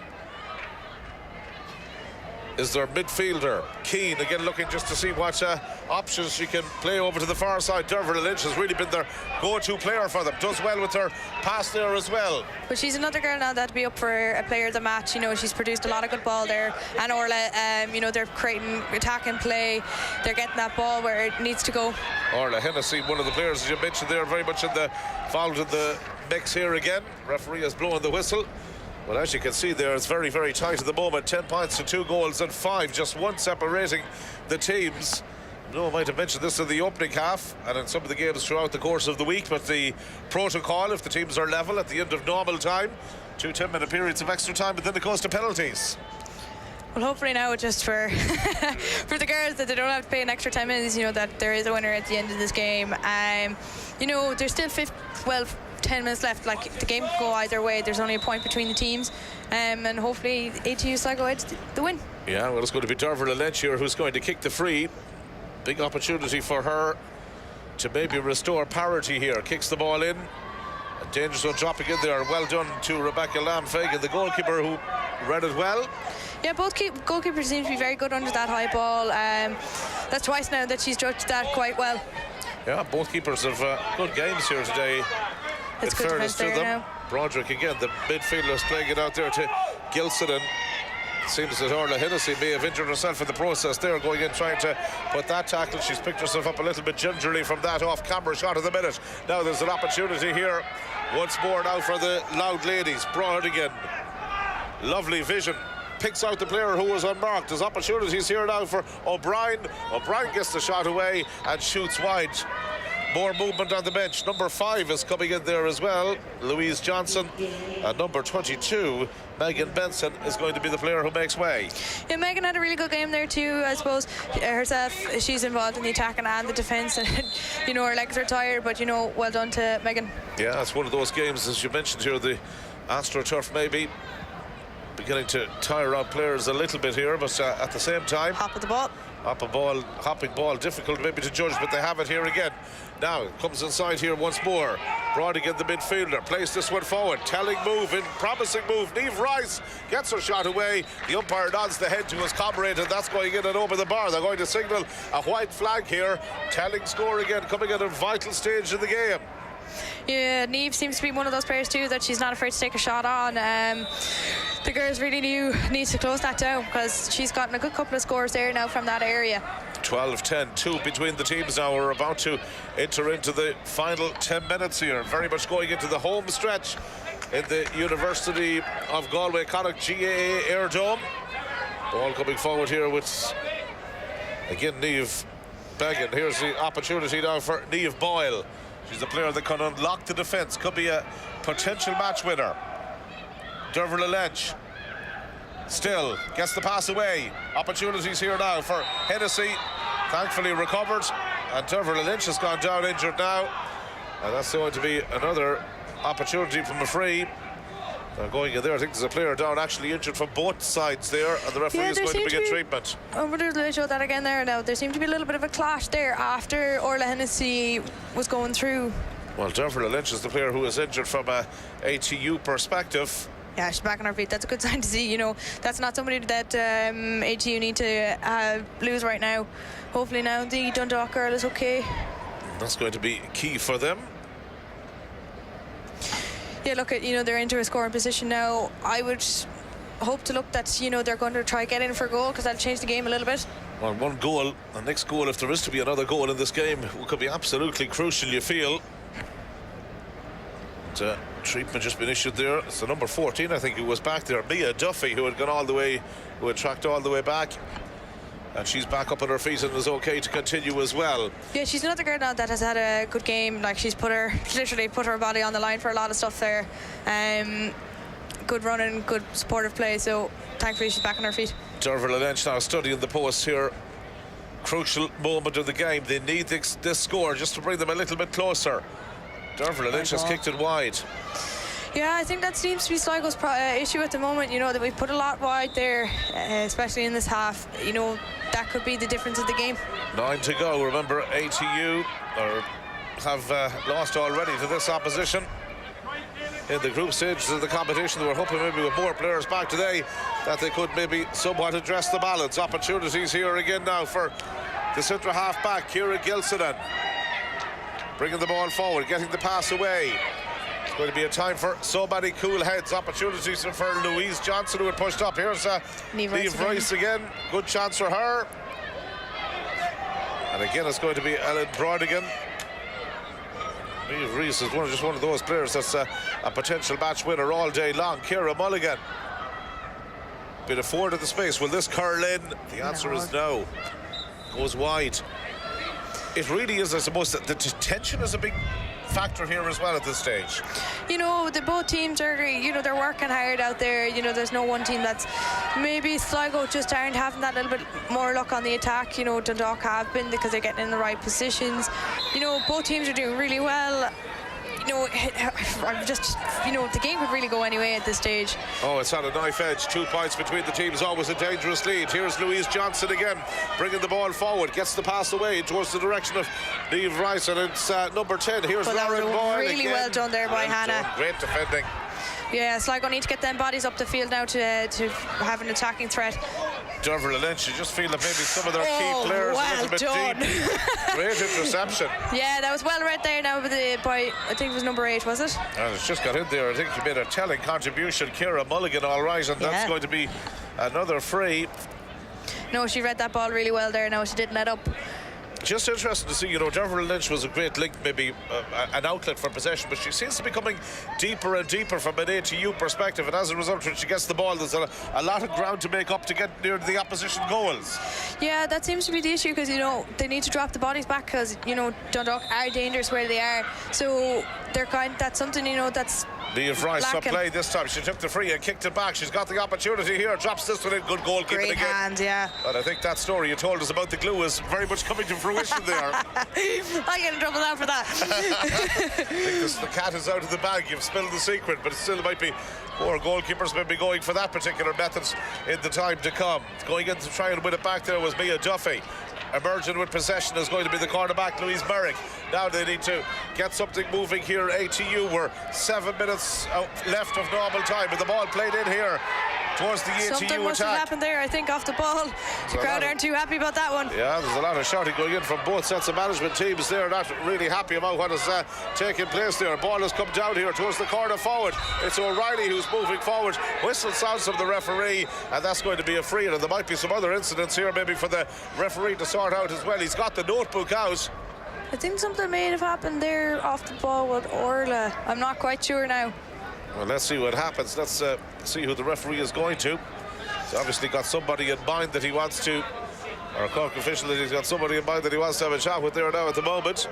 is their midfielder, Keane, again looking just to see what options she can play over to the far side. Deverla Lynch has really been their go-to player for them. Does well with her pass there as well. But she's another girl now that'd be up for a player of the match. She's produced a lot of good ball there. And Orla, they're creating attack and play. They're getting that ball where it needs to go. Orla Hennessy, one of the players, as you mentioned there, very much involved in the mix here again. Referee has blown the whistle. Well, as you can see there, it's very, very tight at the moment. 10 points to 2 goals and 5, just one separating the teams. No, I might have mentioned this in the opening half and in some of the games throughout the course of the week, but the protocol, if the teams are level at the end of normal time, 2 10-minute periods of extra time, but then it goes to penalties. Well, hopefully now, just for for the girls, that they don't have to pay an extra 10 minutes, that there is a winner at the end of this game. There's still 10 minutes left. Like, the game can go either way. There's only a point between the teams, and hopefully ATU Sligo gets the win. Yeah, well, it's going to be Deverla Lynch here who's going to kick the free. Big opportunity for her to maybe restore parity here. Kicks the ball in. A dangerous one dropping in there. Well done to Rebecca Lamb-Fagan, the goalkeeper, who read it well. Yeah, both goalkeepers seem to be very good under that high ball. That's twice now that she's judged that quite well. Yeah, both keepers have good games here today. It's in good fairness to them. now. Broderick again, the midfielder, is playing it out there to Gilson, and it seems that Orla Hennessy may have injured herself in the process there, going in trying to put that tackle. She's picked herself up a little bit gingerly from that off-camera shot of the minute. Now there's an opportunity here once more now for the Loud ladies. Broad again, lovely vision, picks out the player who was unmarked. There's opportunities here now for O'Brien. O'Brien gets the shot away and shoots wide. More movement on the bench. Number 5 is coming in there as well, Louise Johnson. And number 22, Megan Benson, is going to be the player who makes way. Yeah, Megan had a really good game there too, I suppose. Herself, she's involved in the attacking and the defence, and her legs are tired, but well done to Megan. Yeah, it's one of those games, as you mentioned here, the AstroTurf maybe beginning to tire out players a little bit here, but at the same time, Hop of the ball. hopping ball, difficult maybe to judge, but they have it here again. Now comes inside here once more. Brodigan, the midfielder, plays this one forward. Telling move, promising move. Niamh Rice gets her shot away. The umpire nods the head to his comrade, and that's going in and over the bar. They're going to signal a white flag here. Telling score again, coming at a vital stage in the game. Yeah, Niamh seems to be one of those players too that she's not afraid to take a shot on. The girls really need to close that down, because she's gotten a good couple of scores there now from that area. 12-10, 2 between the teams now. We're about to enter into the final 10 minutes here. Very much going into the home stretch in the University of Galway Connacht GAA Air Dome. Ball coming forward here with, again, Niamh Beggan. Here's the opportunity now for Niamh Boyle. She's the player that can unlock the defence. Could be a potential match winner. Dervla Lynch still gets the pass away. Opportunities here now for Hennessy. Thankfully recovered. And Dervla Lynch has gone down injured now. And that's going to be another opportunity from a free. They're going in there. I think there's a player down actually injured from both sides there. And the referee is going to begin treatment. Oh, but they showed that again there now. There seemed to be a little bit of a clash there after Orla Hennessy was going through. Well, Dervla Lynch is the player who is injured from a ATU perspective. Yeah, she's back on her feet. That's a good sign to see. You know, that's not somebody that ATU need to lose right now. Hopefully now the Dundalk girl is okay. That's going to be key for them. Yeah, look at, they're into a scoring position now. I would hope to look that, they're going to try get in for a goal, because that'll change the game a little bit. Well, one goal, the next goal, if there is to be another goal in this game, could be absolutely crucial, you feel. Treatment just been issued there. It's the number 14, I think, who was back there. Mia Duffy, who had gone all the way, who had tracked all the way back. And she's back up on her feet and is okay to continue as well. Yeah, she's another girl now that has had a good game. Like, she's literally put her body on the line for a lot of stuff there. Good running, good supportive play. So thankfully she's back on her feet. Dervla Lynch now studying the post here. Crucial moment of the game. They need this score just to bring them a little bit closer. Dervla Lynch has kicked it wide. Yeah, I think that seems to be Sligo's issue at the moment, that we've put a lot wide there, especially in this half. That could be the difference of the game. 9 to go. Remember, ATU have lost already to this opposition in the group stages of the competition. They were hoping maybe with more players back today that they could maybe somewhat address the balance. Opportunities here again now for the centre half back, Ciara Gilsonan. Bringing the ball forward, getting the pass away. It's going to be a time for so many cool heads. Opportunities for Louise Johnson, who had pushed up. Here's Niamh Rice again. Good chance for her. And again, it's going to be Ellen Brodigan. Niamh Rice is just one of those players that's a potential match winner all day long. Ciara Mulligan. Bit afforded the space. Will this curl in? The answer is no. Goes wide. It really is, I suppose, that the tension is a big factor here as well at this stage. Both teams are, they're working hard out there. There's no one team that's, maybe Sligo just aren't having that little bit more luck on the attack. Dundalk have been, because they're getting in the right positions. Both teams are doing really well. I'm just, the game could really go anyway at this stage. Oh, it's on a knife edge. 2 points between the teams, always a dangerous lead. Here's Louise Johnson again, bringing the ball forward, gets the pass away towards the direction of Niamh Rice, and it's number 10. Here's Lauren Boyle really again. Well done there by Hannah. Great defending. Yeah, Sligo need to get them bodies up the field now to have an attacking threat. Dervla Lynch, you just feel that maybe some of their key players a little bit deep. Great interception. Yeah, that was well read there now by I think it was number 8, was it? And it's just got in there. I think she made a telling contribution. Ciara Mulligan, all right, and that's going to be another free. No, she read that ball really well there. No, she didn't let up. Just interesting to see, Dervla Lynch was a great link, maybe an outlet for possession, but she seems to be coming deeper and deeper from an ATU perspective, and as a result, when she gets the ball, there's a lot of ground to make up to get near the opposition goals. Yeah, that seems to be the issue, because, they need to drop the bodies back, because, Dundalk are dangerous where they are, so that's something, that's Niamh Rice up lacking. play this time. She took the free and kicked it back. She's got the opportunity here. Drops this one in. Good goalkeeping Great again. hand, yeah. But I think that story you told us about the glue is very much coming to fruition there. I get in trouble now for that. I think the cat is out of the bag. You've spilled the secret, but it still might be more goalkeepers may be going for that particular method in the time to come. Going in to try and win it back there was Mia Duffy. Emerging with possession is going to be the cornerback Louise Merrick. Now they need to get something moving here. ATU were 7 minutes left of normal time, but the ball played in here towards the ATU Something must have attack. happened there, I think, off the ball. The crowd aren't too happy about that one. Yeah, there's a lot of shouting going in from both sets of management teams. They're not really happy about what is taking place there. Ball has come down here towards the corner forward. It's O'Reilly who's moving forward. Whistle sounds from the referee, and that's going to be a free. And there might be some other incidents here, maybe for the referee to sort out as well. He's got the notebook out. I think something may have happened there off the ball with Orla. I'm not quite sure now. Well, let's see what happens. Let's see who the referee is going to. He's obviously got somebody in mind that he wants to, or a Cork official that he's got somebody in mind that he wants to have a chat with there now at the moment.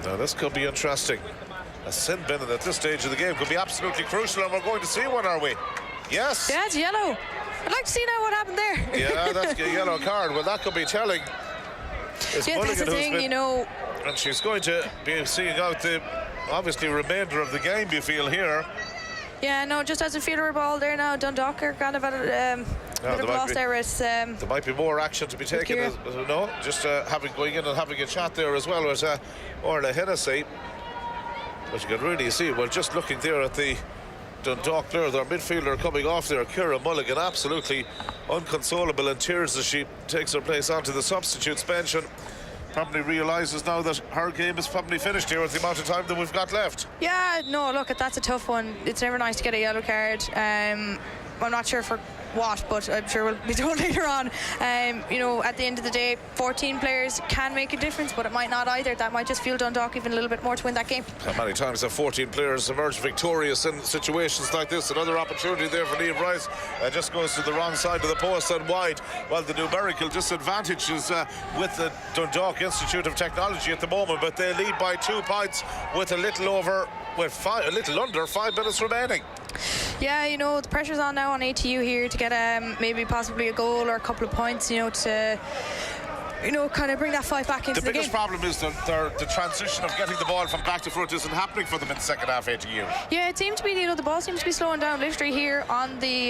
Now this could be interesting. A sin bin at this stage of the game could be absolutely crucial, and we're going to see one, are we? Yes. Yeah, it's yellow. I'd like to see now what happened there. Yeah, that's a yellow card. Well, that could be telling. It's Yeah, that's the thing, you know. And she's going to be seeing out the, obviously, remainder of the game, you feel here. Yeah, no, just as a feeler ball there now. Dundalk are kind of at a bit of loss there. There might be more action to be taken. No, just going in and having a chat there as well as Orla Hennessy. But you can really see, well, just looking there at the Dundalk player, their midfielder coming off there, Ciara Mulligan, absolutely unconsolable in tears as she takes her place onto the substitutes bench and probably realises now that her game is probably finished here with the amount of time that we've got left. Yeah, no, look, that's a tough one. It's never nice to get a yellow card. I'm not sure for what, but I'm sure we'll be told later on. You know, at the end of the day, 14 players can make a difference, but it might not either. That might just fuel Dundalk even a little bit more to win that game. How many times have 14 players emerged victorious in situations like this? Another opportunity there for Niamh Rice. Just goes to the wrong side of the post and wide. Well, the numerical disadvantage is with the Dundalk Institute of Technology at the moment, but they lead by 2 points with a little under 5 minutes remaining. Yeah, you know, the pressure's on now on ATU here to get maybe possibly a goal or a couple of points, you know, to, you know, kind of bring that fight back into the game. The biggest problem is the transition of getting the ball from back to front isn't happening for them in the second half, ATU. Yeah, it seems to be, you know, the ball seems to be slowing down literally here on the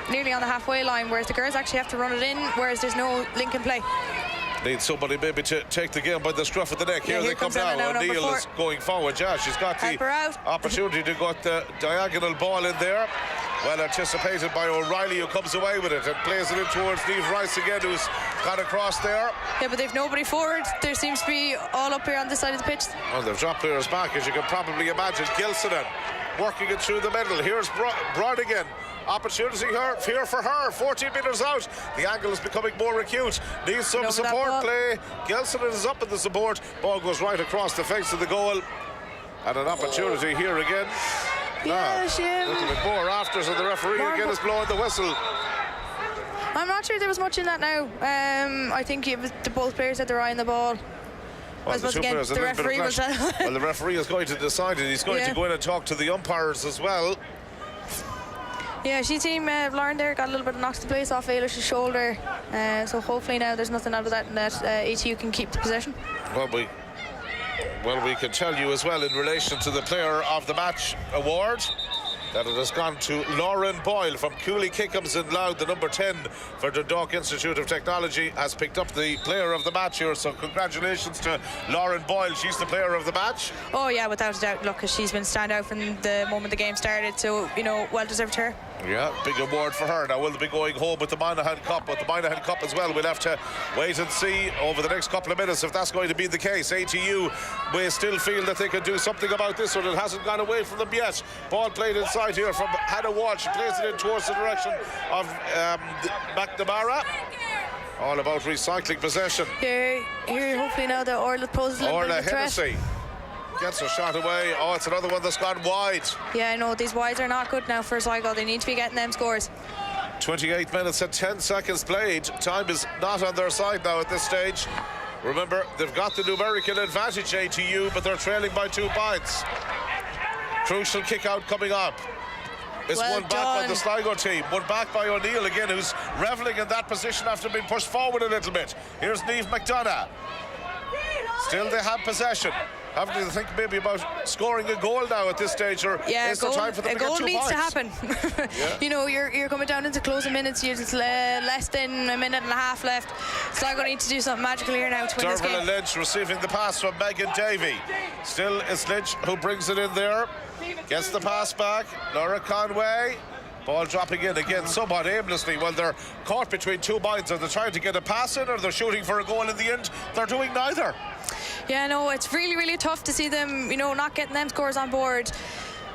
nearly on the halfway line, whereas the girls actually have to run it in, whereas there's no link in play. Need somebody maybe to take the game by the scruff of the neck. Yeah, here they come now. O'Neill is going forward. Yeah, she's got the opportunity to get the diagonal ball in there. Well anticipated by O'Reilly, who comes away with it and plays it in towards Niamh Rice again, who's got across there. Yeah, but they've nobody forward. There seems to be all up here on this side of the pitch. Well, they've dropped players back, as you can probably imagine. Gilsonen working it through the middle. Here's Brodigan. Opportunity here for her. 14 metres out. The angle is becoming more acute. Needs some support play. Gilsonen is up in the support. Ball goes right across the face of the goal. And an opportunity here again. Yeah, a little bit more after, so the referee again is blowing the whistle. I'm not sure there was much in that now. I think it was the both players had their eye on the ball. Well, the referee was well, the referee is going to decide it. He's going to go in and talk to the umpires as well. Yeah, she team Lauren there got a little bit of knocks to place off Ailish's shoulder. So hopefully now there's nothing out of that and that ATU can keep the possession. Well, we can tell you as well in relation to the Player of the Match award that it has gone to Lauren Boyle from Cooley Kickham's in Louth. The number 10 for the Dundalk Institute of Technology has picked up the Player of the Match here, so congratulations to Lauren Boyle. She's the Player of the Match. Oh yeah, without a doubt. Look, she's been standout from the moment the game started, so, you know, well deserved to her. Yeah, big award for her. Now, will they be going home with the Moynihan Cup? But the Moynihan Cup as well, we'll have to wait and see over the next couple of minutes if that's going to be the case. ATU may still feel that they can do something about this one. It hasn't gone away from them yet. Ball played inside here from Hannah Walsh. She plays it in towards the direction of McNamara. All about recycling possession. Here, hopefully now that Orla poses a little bit of a threat. Hennessy gets her shot away. Oh, it's another one that's gone wide. Yeah, I know, these wides are not good now for Sligo. They need to be getting them scores. 28 minutes and 10 seconds played. Time is not on their side now at this stage. Remember, they've got the numerical advantage, ATU, but they're trailing by 2 points. Crucial kick out coming up. It's Well one back by done. the Sligo team. One back by O'Neill again, who's revelling in that position after being pushed forward a little bit. Here's Niamh McDonough. Still they have possession. Having to think maybe about scoring a goal now at this stage, or is there time for them a to get goal 2 needs points? to happen. You know, you're coming down into closing minutes. There's less than a minute and a half left. Sligo need to do something magical here now to win this Derval game. Lynch receiving the pass from Megan Davey. Still it's Lynch who brings it in there. Gets the pass back. Laura Conway. Ball dropping in again somewhat aimlessly. Well, they're caught between 2 minds. Are they trying to get a pass in, or they're shooting for a goal in the end? They're doing neither. Yeah, no, it's really, really tough to see them, you know, not getting them scores on board.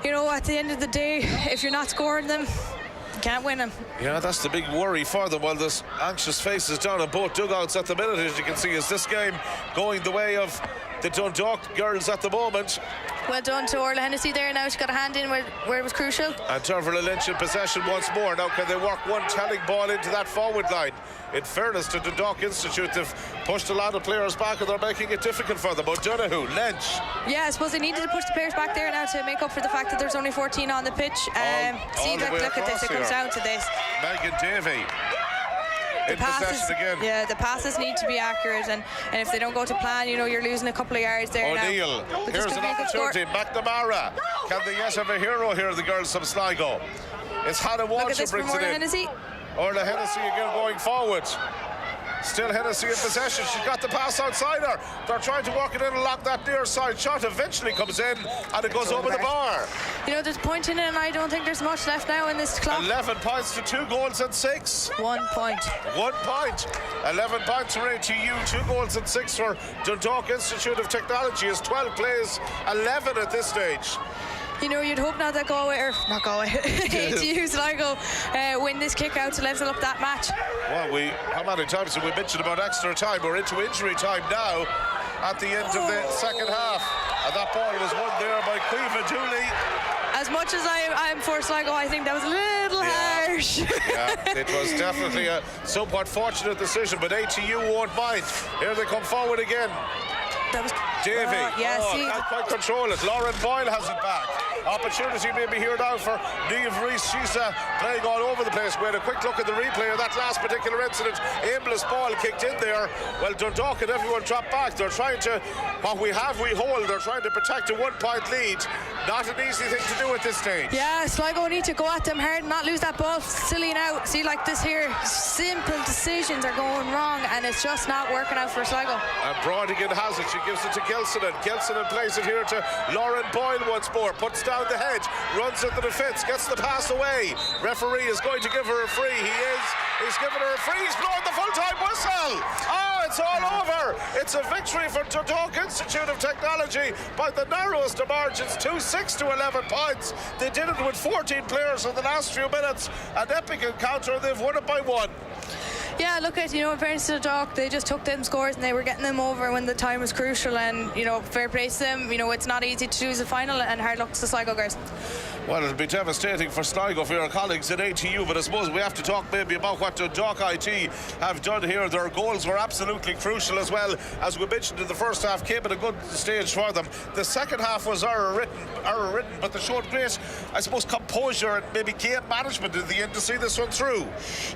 You know, at the end of the day, if you're not scoring them, you can't win them. Yeah, that's the big worry for them. Well, there's anxious faces down on both dugouts at the minute, as you can see. Is this game going the way of the Dundalk girls at the moment? Well done to Orla Hennessy there now. She got a hand in where it was crucial. And Derval Lynch in possession once more. Now, can they work one telling ball into that forward line? In fairness to Dundalk Institute, they've pushed a lot of players back and they're making it difficult for them. O'Donoghue, Lynch. Yeah, I suppose they needed to push the players back there now to make up for the fact that there's only 14 on the pitch. all the way Look at this, across it comes here. down to this. Megan Davey in possession again. Yeah, the passes need to be accurate, and if they don't go to plan, you know, you're losing a couple of yards there O'Neill, now. But this here's could an be a good score. opportunity. McNamara. Can they yet have a hero here, the girls from Sligo? It's Hannah Look Walsh at who this from brings it Orla in. Hennessy. Orla Hennessy again going forward. Still Hennessy in possession. She's got the pass outside her. They're trying to walk it in along that near side. Shot eventually comes in and it goes over the bar. You know, there's a point in it, and I don't think there's much left now in this clock. 11 points to 2 goals and 6. 1 point. 1 point. 11 points for ATU, 2 goals and 6 for Dundalk Institute of Technology. Is 12 plays, 11 at this stage. You know, you'd hope now that ATU Sligo win this kick out to level up that match. Well, how many times have we mentioned about extra time? We're into injury time now at the end of the second half. And that ball was won there by Quiva Dooley. As much as I'm for Sligo, I think that was a little harsh. Yeah, it was definitely a somewhat fortunate decision, but ATU won't mind. Here they come forward again. That was Davey, see, can't quite control it. Lauren Boyle has it back. Opportunity maybe here now for Niamh Rees. She's playing all over the place. We had a quick look at the replay of that last particular incident. Aimless ball kicked in there. Well, Dundalk and everyone dropped back. They're trying to, what we have, we hold. They're trying to protect a 1 point lead. Not an easy thing to do at this stage. yeah, Sligo need to go at them hard and not lose that ball silly now. See, like this here, simple decisions are going wrong, and it's just not working out for Sligo. And Brodigan has it. She gives it to Gilsonan. Gilsonan plays it here to Lauren Boyle once more. Puts down the head. Runs at the defence. Gets the pass away. Referee is going to give her a free. He's giving her a free. He's blowing the full-time whistle. Oh, it's all over. It's a victory for Dundalk Institute of Technology by the narrowest of margins. 2-6 to 11 points. They did it with 14 players in the last few minutes. An epic encounter. They've won it by 1. Yeah, look at, you know, in fairness to the Dundalk, they just took them scores and they were getting them over when the time was crucial, and, you know, fair play to them. You know, it's not easy to lose a final, and hard luck to the Sligo girls. Well, it'll be devastating for Sligo, for your colleagues at ATU, but I suppose we have to talk maybe about what DKIT have done here. Their goals were absolutely crucial as well. As we mentioned in the first half, came at a good stage for them. The second half was error-ridden, but they showed great, I suppose, composure and maybe game management in the end to see this one through.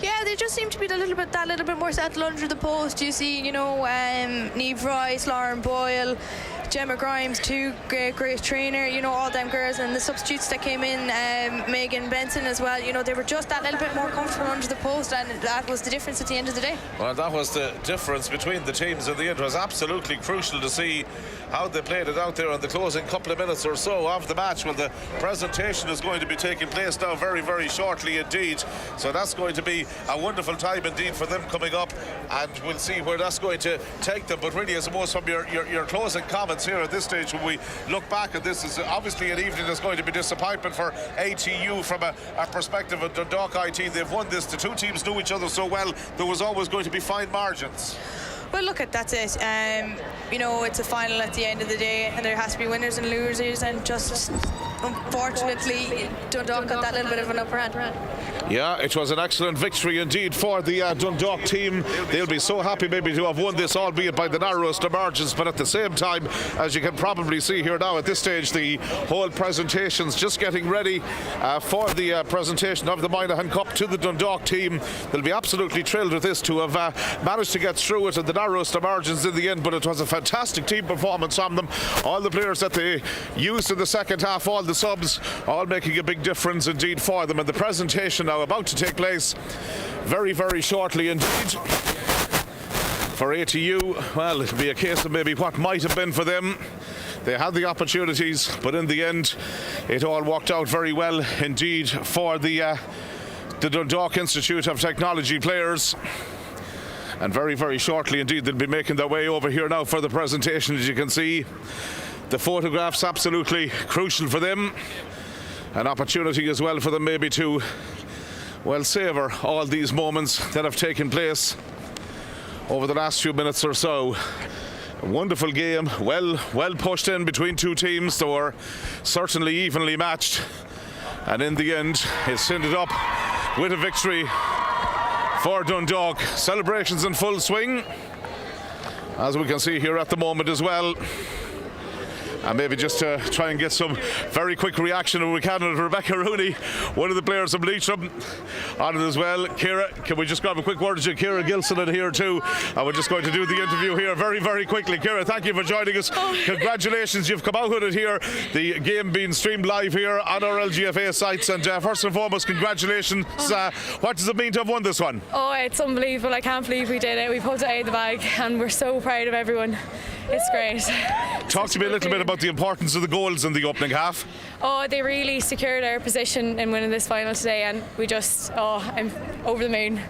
Yeah, they just seem to be a little bit more settled under the post. You see, you know, Niamh Rice, Lauren Boyle, Gemma Grimes, 2 great trainer, you know, all them girls, and the substitutes that came in, Megan Benson as well, you know, they were just that little bit more comfortable under the post, and that was the difference at the end of the day. Well, that was the difference between the teams in the end. It was absolutely crucial to see how they played it out there in the closing couple of minutes or so of the match. Well, the presentation is going to be taking place now very, very shortly indeed. So that's going to be a wonderful time indeed for them coming up, and we'll see where that's going to take them. But really, I suppose from your closing comments here at this stage, when we look back at this, is obviously an evening that's going to be disappointment for ATU from a perspective of DKIT. They've won this. The 2 teams knew each other so well. There was always going to be fine margins. Well, look, that's it. You know, it's a final at the end of the day, and there has to be winners and losers, and just unfortunately, Dundalk got that little bit of an upper hand. Yeah, it was an excellent victory indeed for the Dundalk team. They'll be so happy maybe to have won this, albeit by the narrowest of margins, but at the same time, as you can probably see here now at this stage, the whole presentation's just getting ready for the presentation of the Moynihan Cup to the Dundalk team. They'll be absolutely thrilled with this to have managed to get through it at the narrowest of margins in the end, but it was a fantastic team performance from them. All the players that they used in the second half, all the subs, all making a big difference indeed for them, and the presentation now about to take place very, very shortly indeed. For ATU, well, it'll be a case of maybe what might have been for them. They had the opportunities, but in the end, it all worked out very well indeed for the Dundalk Institute of Technology players. And very, very shortly indeed, they'll be making their way over here now for the presentation. As you can see, the photographs absolutely crucial for them. An opportunity as well for them maybe to, well, savour all these moments that have taken place over the last few minutes or so. A wonderful game, well pushed in between two teams. They were certainly evenly matched, and in the end it's ended up with a victory for Dundalk. Celebrations in full swing, as we can see here at the moment as well. And maybe just to try and get some very quick reaction if we can with Rebecca Rooney, one of the players from Leitrim, on it as well. Ciara, can we just grab a quick word to Ciara Gilson in here too? And we're just going to do the interview here very, very quickly. Ciara, thank you for joining us. Congratulations, you've come out with it here. The game being streamed live here on our LGFA sites. And first and foremost, congratulations. What does it mean to have won this one? Oh, it's unbelievable. I can't believe we did it. We pulled it out of the bag and we're so proud of everyone. It's great. Talk to me a little bit about the importance of the goals in the opening half. Oh, they really secured our position in winning this final today, and we just, I'm over the moon.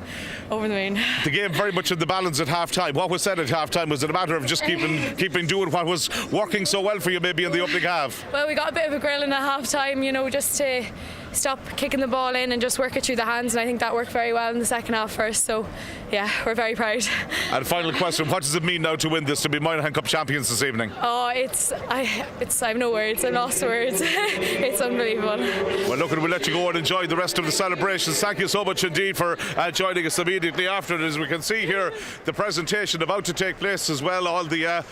Over the moon. The game very much in the balance at half time. What was said at half time? Was it a matter of just keeping doing what was working so well for you maybe in the opening half? Well, we got a bit of a grilling at half time, you know, just to stop kicking the ball in and just work it through the hands, and I think that worked very well in the second half first, so yeah, we're very proud. And final question, what does it mean now to win this, to be Moynihan Cup champions this evening? Oh, I have no words, I'm lost for words. It's unbelievable. Well, look, we'll let you go and enjoy the rest of the celebrations. Thank you so much indeed for joining us immediately after it. As we can see here, the presentation about to take place as well, all the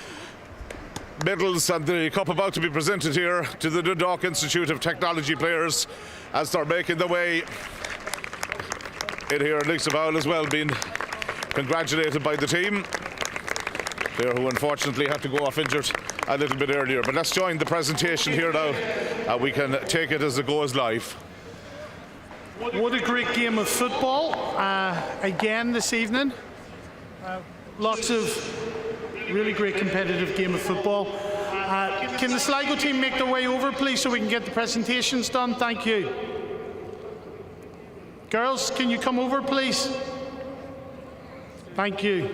medals and the cup about to be presented here to the Dundalk Institute of Technology players as they're making their way in here. And Lisa Vowell as well being congratulated by the team there, who unfortunately had to go off injured a little bit earlier. But let's join the presentation here now. We can take it as it goes live. What a great game of football again this evening. Lots of really great competitive game of football. Can the Sligo team make their way over, please, so we can get the presentations done? Thank you. Girls, can you come over, please? Thank you.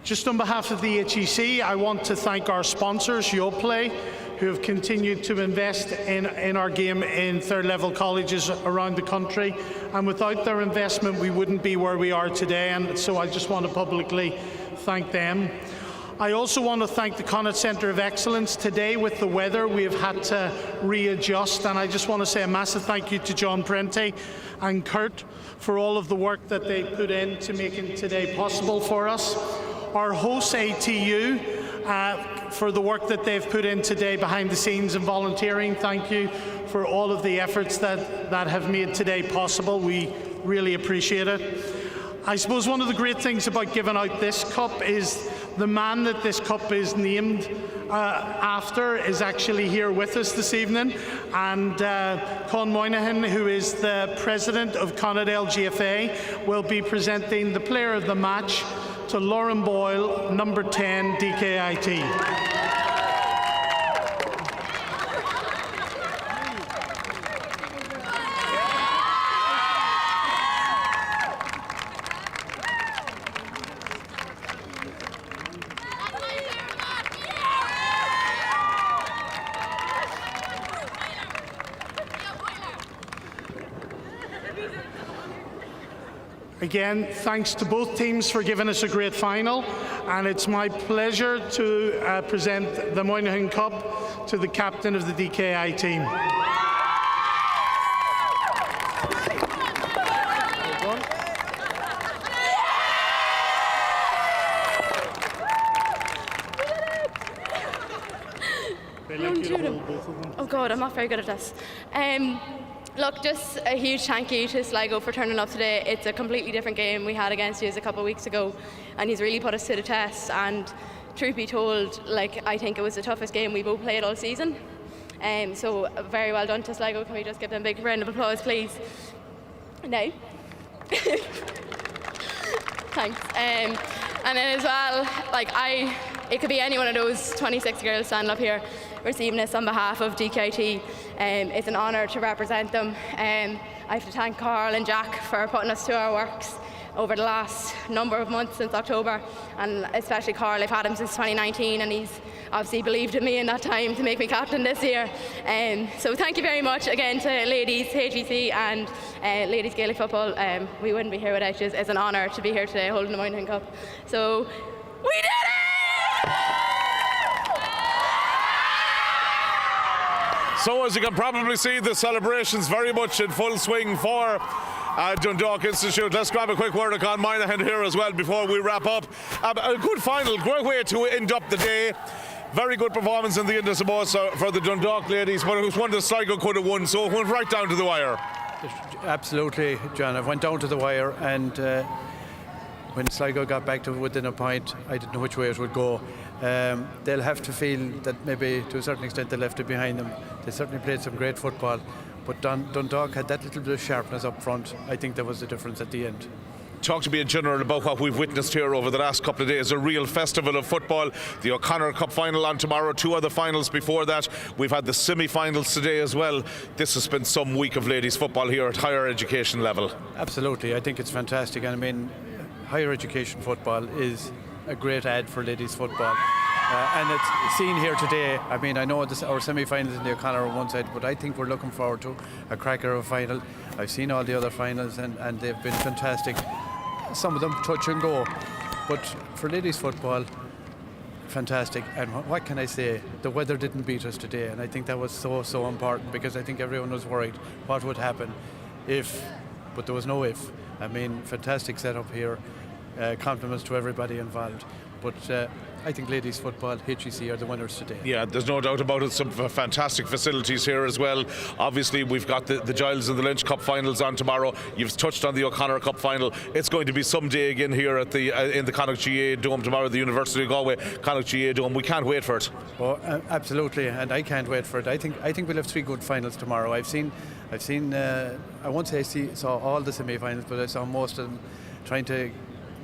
Just on behalf of the HEC, I want to thank our sponsors, Yoplait, who have continued to invest in our game in third level colleges around the country. And without their investment, we wouldn't be where we are today. And so I just want to publicly thank them. I also want to thank the Connaught Centre of Excellence. Today, with the weather, we have had to readjust. And I just want to say a massive thank you to John Prenti and Kurt for all of the work that they put in to making today possible for us. Our host, ATU, for the work that they've put in today behind the scenes and volunteering. Thank you for all of the efforts that have made today possible. We really appreciate it. I suppose one of the great things about giving out this cup is the man that this cup is named after is actually here with us this evening. And Con Moynihan, who is the president of Connaught LGFA, will be presenting the player of the match to Lauren Boyle, number 10, DKIT. Again, thanks to both teams for giving us a great final, and it's my pleasure to present the Moynihan Cup to the captain of the DKI team. Oh God, I'm not very good at this. Look, just a huge thank you to Sligo for turning up today. It's a completely different game we had against you a couple of weeks ago, and he's really put us to the test. And truth be told, I think it was the toughest game we both played all season. So very well done to Sligo. Can we just give them a big round of applause, please? No. Thanks. And then as well, it could be any one of those 26 girls standing up here receiving this on behalf of DKIT. It's an honour to represent them. I have to thank Carl and Jack for putting us to our works over the last number of months since October, and especially Carl. I've had him since 2019, and he's obviously believed in me in that time to make me captain this year. So thank you very much again to ladies HEC and ladies Gaelic football. We wouldn't be here without you. It's an honour to be here today holding the Moynihan Cup. So we did it! So as you can probably see, the celebration's very much in full swing for Dundalk Institute. Let's grab a quick word of Con Moynihan here as well before we wrap up. A good final, great way to end up the day. Very good performance in the end, I suppose, for the Dundalk ladies, but it was one that Sligo could have won, so it went right down to the wire. Absolutely, John. It went down to the wire, and when Sligo got back to within a point, I didn't know which way it would go. They'll have to feel that maybe to a certain extent they left it behind them. They certainly played some great football, but Dundalk had that little bit of sharpness up front. I think that was the difference at the end. Talk to me in general about what we've witnessed here over the last couple of days. A real festival of football. The O'Connor Cup final on tomorrow, 2 other finals before that. We've had the semi-finals today as well. This has been some week of ladies football here at higher education level. Absolutely, I think it's fantastic. And I mean, higher education football is a great ad for ladies football. And it's seen here today. I mean, I know our semi-finals in the O'Connor on one side, but I think we're looking forward to a cracker of a final. I've seen all the other finals, and they've been fantastic. Some of them touch and go, but for ladies football, fantastic. And what can I say? The weather didn't beat us today, and I think that was so important, because I think everyone was worried what would happen if, but there was no if. I mean, fantastic setup here. Compliments to everybody involved. But I think ladies football, HEC are the winners today. Yeah, there's no doubt about it. Some fantastic facilities here as well. Obviously, we've got the Giles and the Lynch Cup finals on tomorrow. You've touched on the O'Connor Cup final. It's going to be some day again here at the in the Connacht GA Dome tomorrow, the University of Galway Connacht GA Dome. We can't wait for it. Oh, absolutely, and I can't wait for it. I think we'll have 3 good finals tomorrow. I've seen. I won't say I saw all the semi-finals, but I saw most of them trying to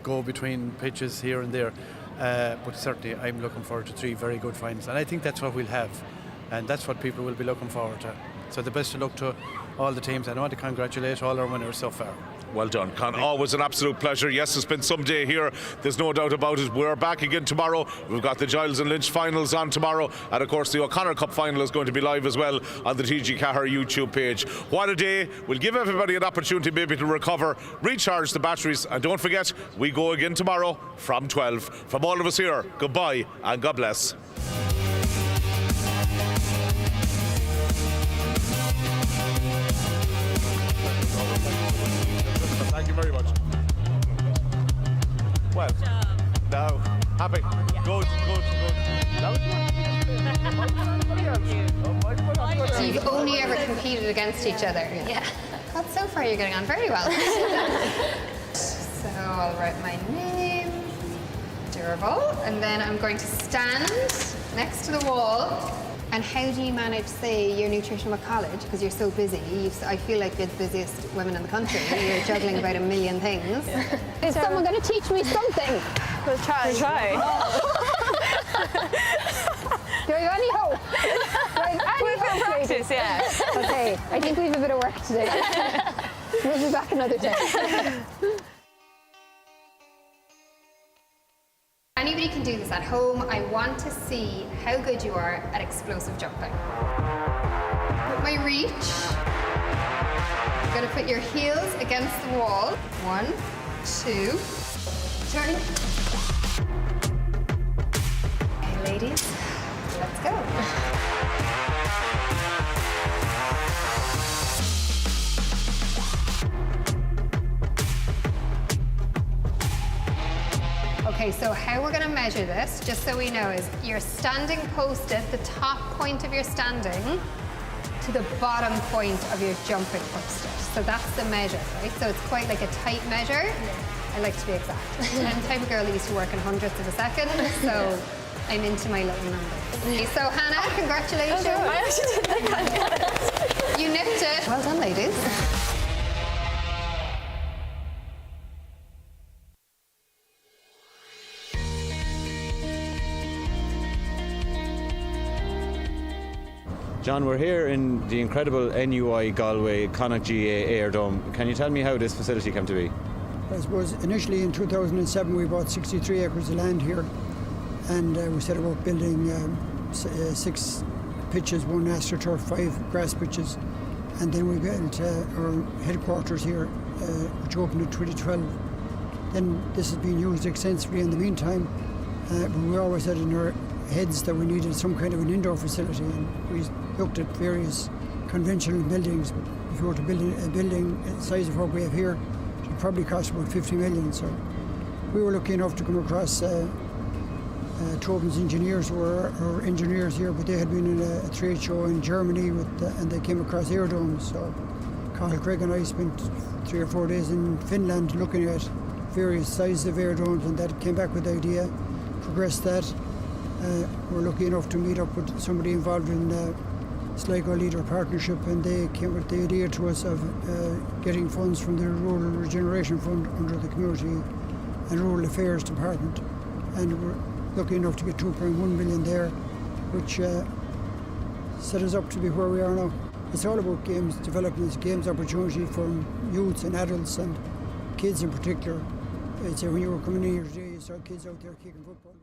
go between pitches here and there. But certainly I'm looking forward to 3 very good finals, and I think that's what we'll have, and that's what people will be looking forward to. So the best of luck to all the teams, and I want to congratulate all our winners so far. Well done, Con. Always an absolute pleasure. Yes, it's been some day here. There's no doubt about it. We're back again tomorrow. We've got the Giles and Lynch finals on tomorrow. And, of course, the O'Connor Cup final is going to be live as well on the TG Cahir YouTube page. What a day. We'll give everybody an opportunity maybe to recover, recharge the batteries. And don't forget, we go again tomorrow from 12. From all of us here, goodbye and God bless. Thank you very much. Well, now, happy. Good. So you've only ever competed against each other? Yeah. God, so far you're getting on very well. So I'll write my name, durable, and then I'm going to stand next to the wall. And how do you manage, say, your nutrition with college? Because you're so busy. I feel like you're the busiest women in the country. You're juggling about a million things. Yeah. Is someone going to teach me something? We'll try. Do I have any hope? We've got practice, yeah. Okay, I think we have a bit of work today. We'll be back another day. Anybody can do this at home. I want to see how good you are at explosive jumping. Put my reach. I'm going to put your heels against the wall. 1, 2. Turning. Okay, ladies, let's go. Okay, so how we're going to measure this, just so we know, is you're standing posted the top point of your standing to the bottom point of your jumping poster. So that's the measure, right? So it's quite like a tight measure. I like to be exact. I'm the type of girl that used to work in hundredths of a second, so I'm into my little numbers. Okay, so Hannah, congratulations. I actually didn't think I'd get it. You nipped it. Well done, ladies. John, we're here in the incredible NUI Galway Connacht GA Air Dome. Can you tell me how this facility came to be? I suppose initially in 2007 we bought 63 acres of land here, and we set about building 6 pitches, 1 AstroTurf, 5 grass pitches, and then we built our headquarters here, which opened in 2012. Then this has been used extensively in the meantime, but we always had in our heads that we needed some kind of an indoor facility, and we looked at various conventional buildings. If you were to build a building the size of what we have here, it would probably cost about 50 million. So we were lucky enough to come across Tobin's engineers, who were our engineers here, but they had been in a trade show in Germany and they came across air domes. So Carl Craig and I spent 3 or 4 days in Finland looking at various sizes of air domes, and that came back with the idea, progressed that. We're lucky enough to meet up with somebody involved in Sligo Leader Partnership, and they came with the idea to us of getting funds from the Rural Regeneration Fund under the Community and Rural Affairs Department, and we're lucky enough to get 2.1 million there, which set us up to be where we are now. It's all about games, developing this games opportunity for youths and adults and kids in particular. It's when you were coming in here today, you saw kids out there kicking football.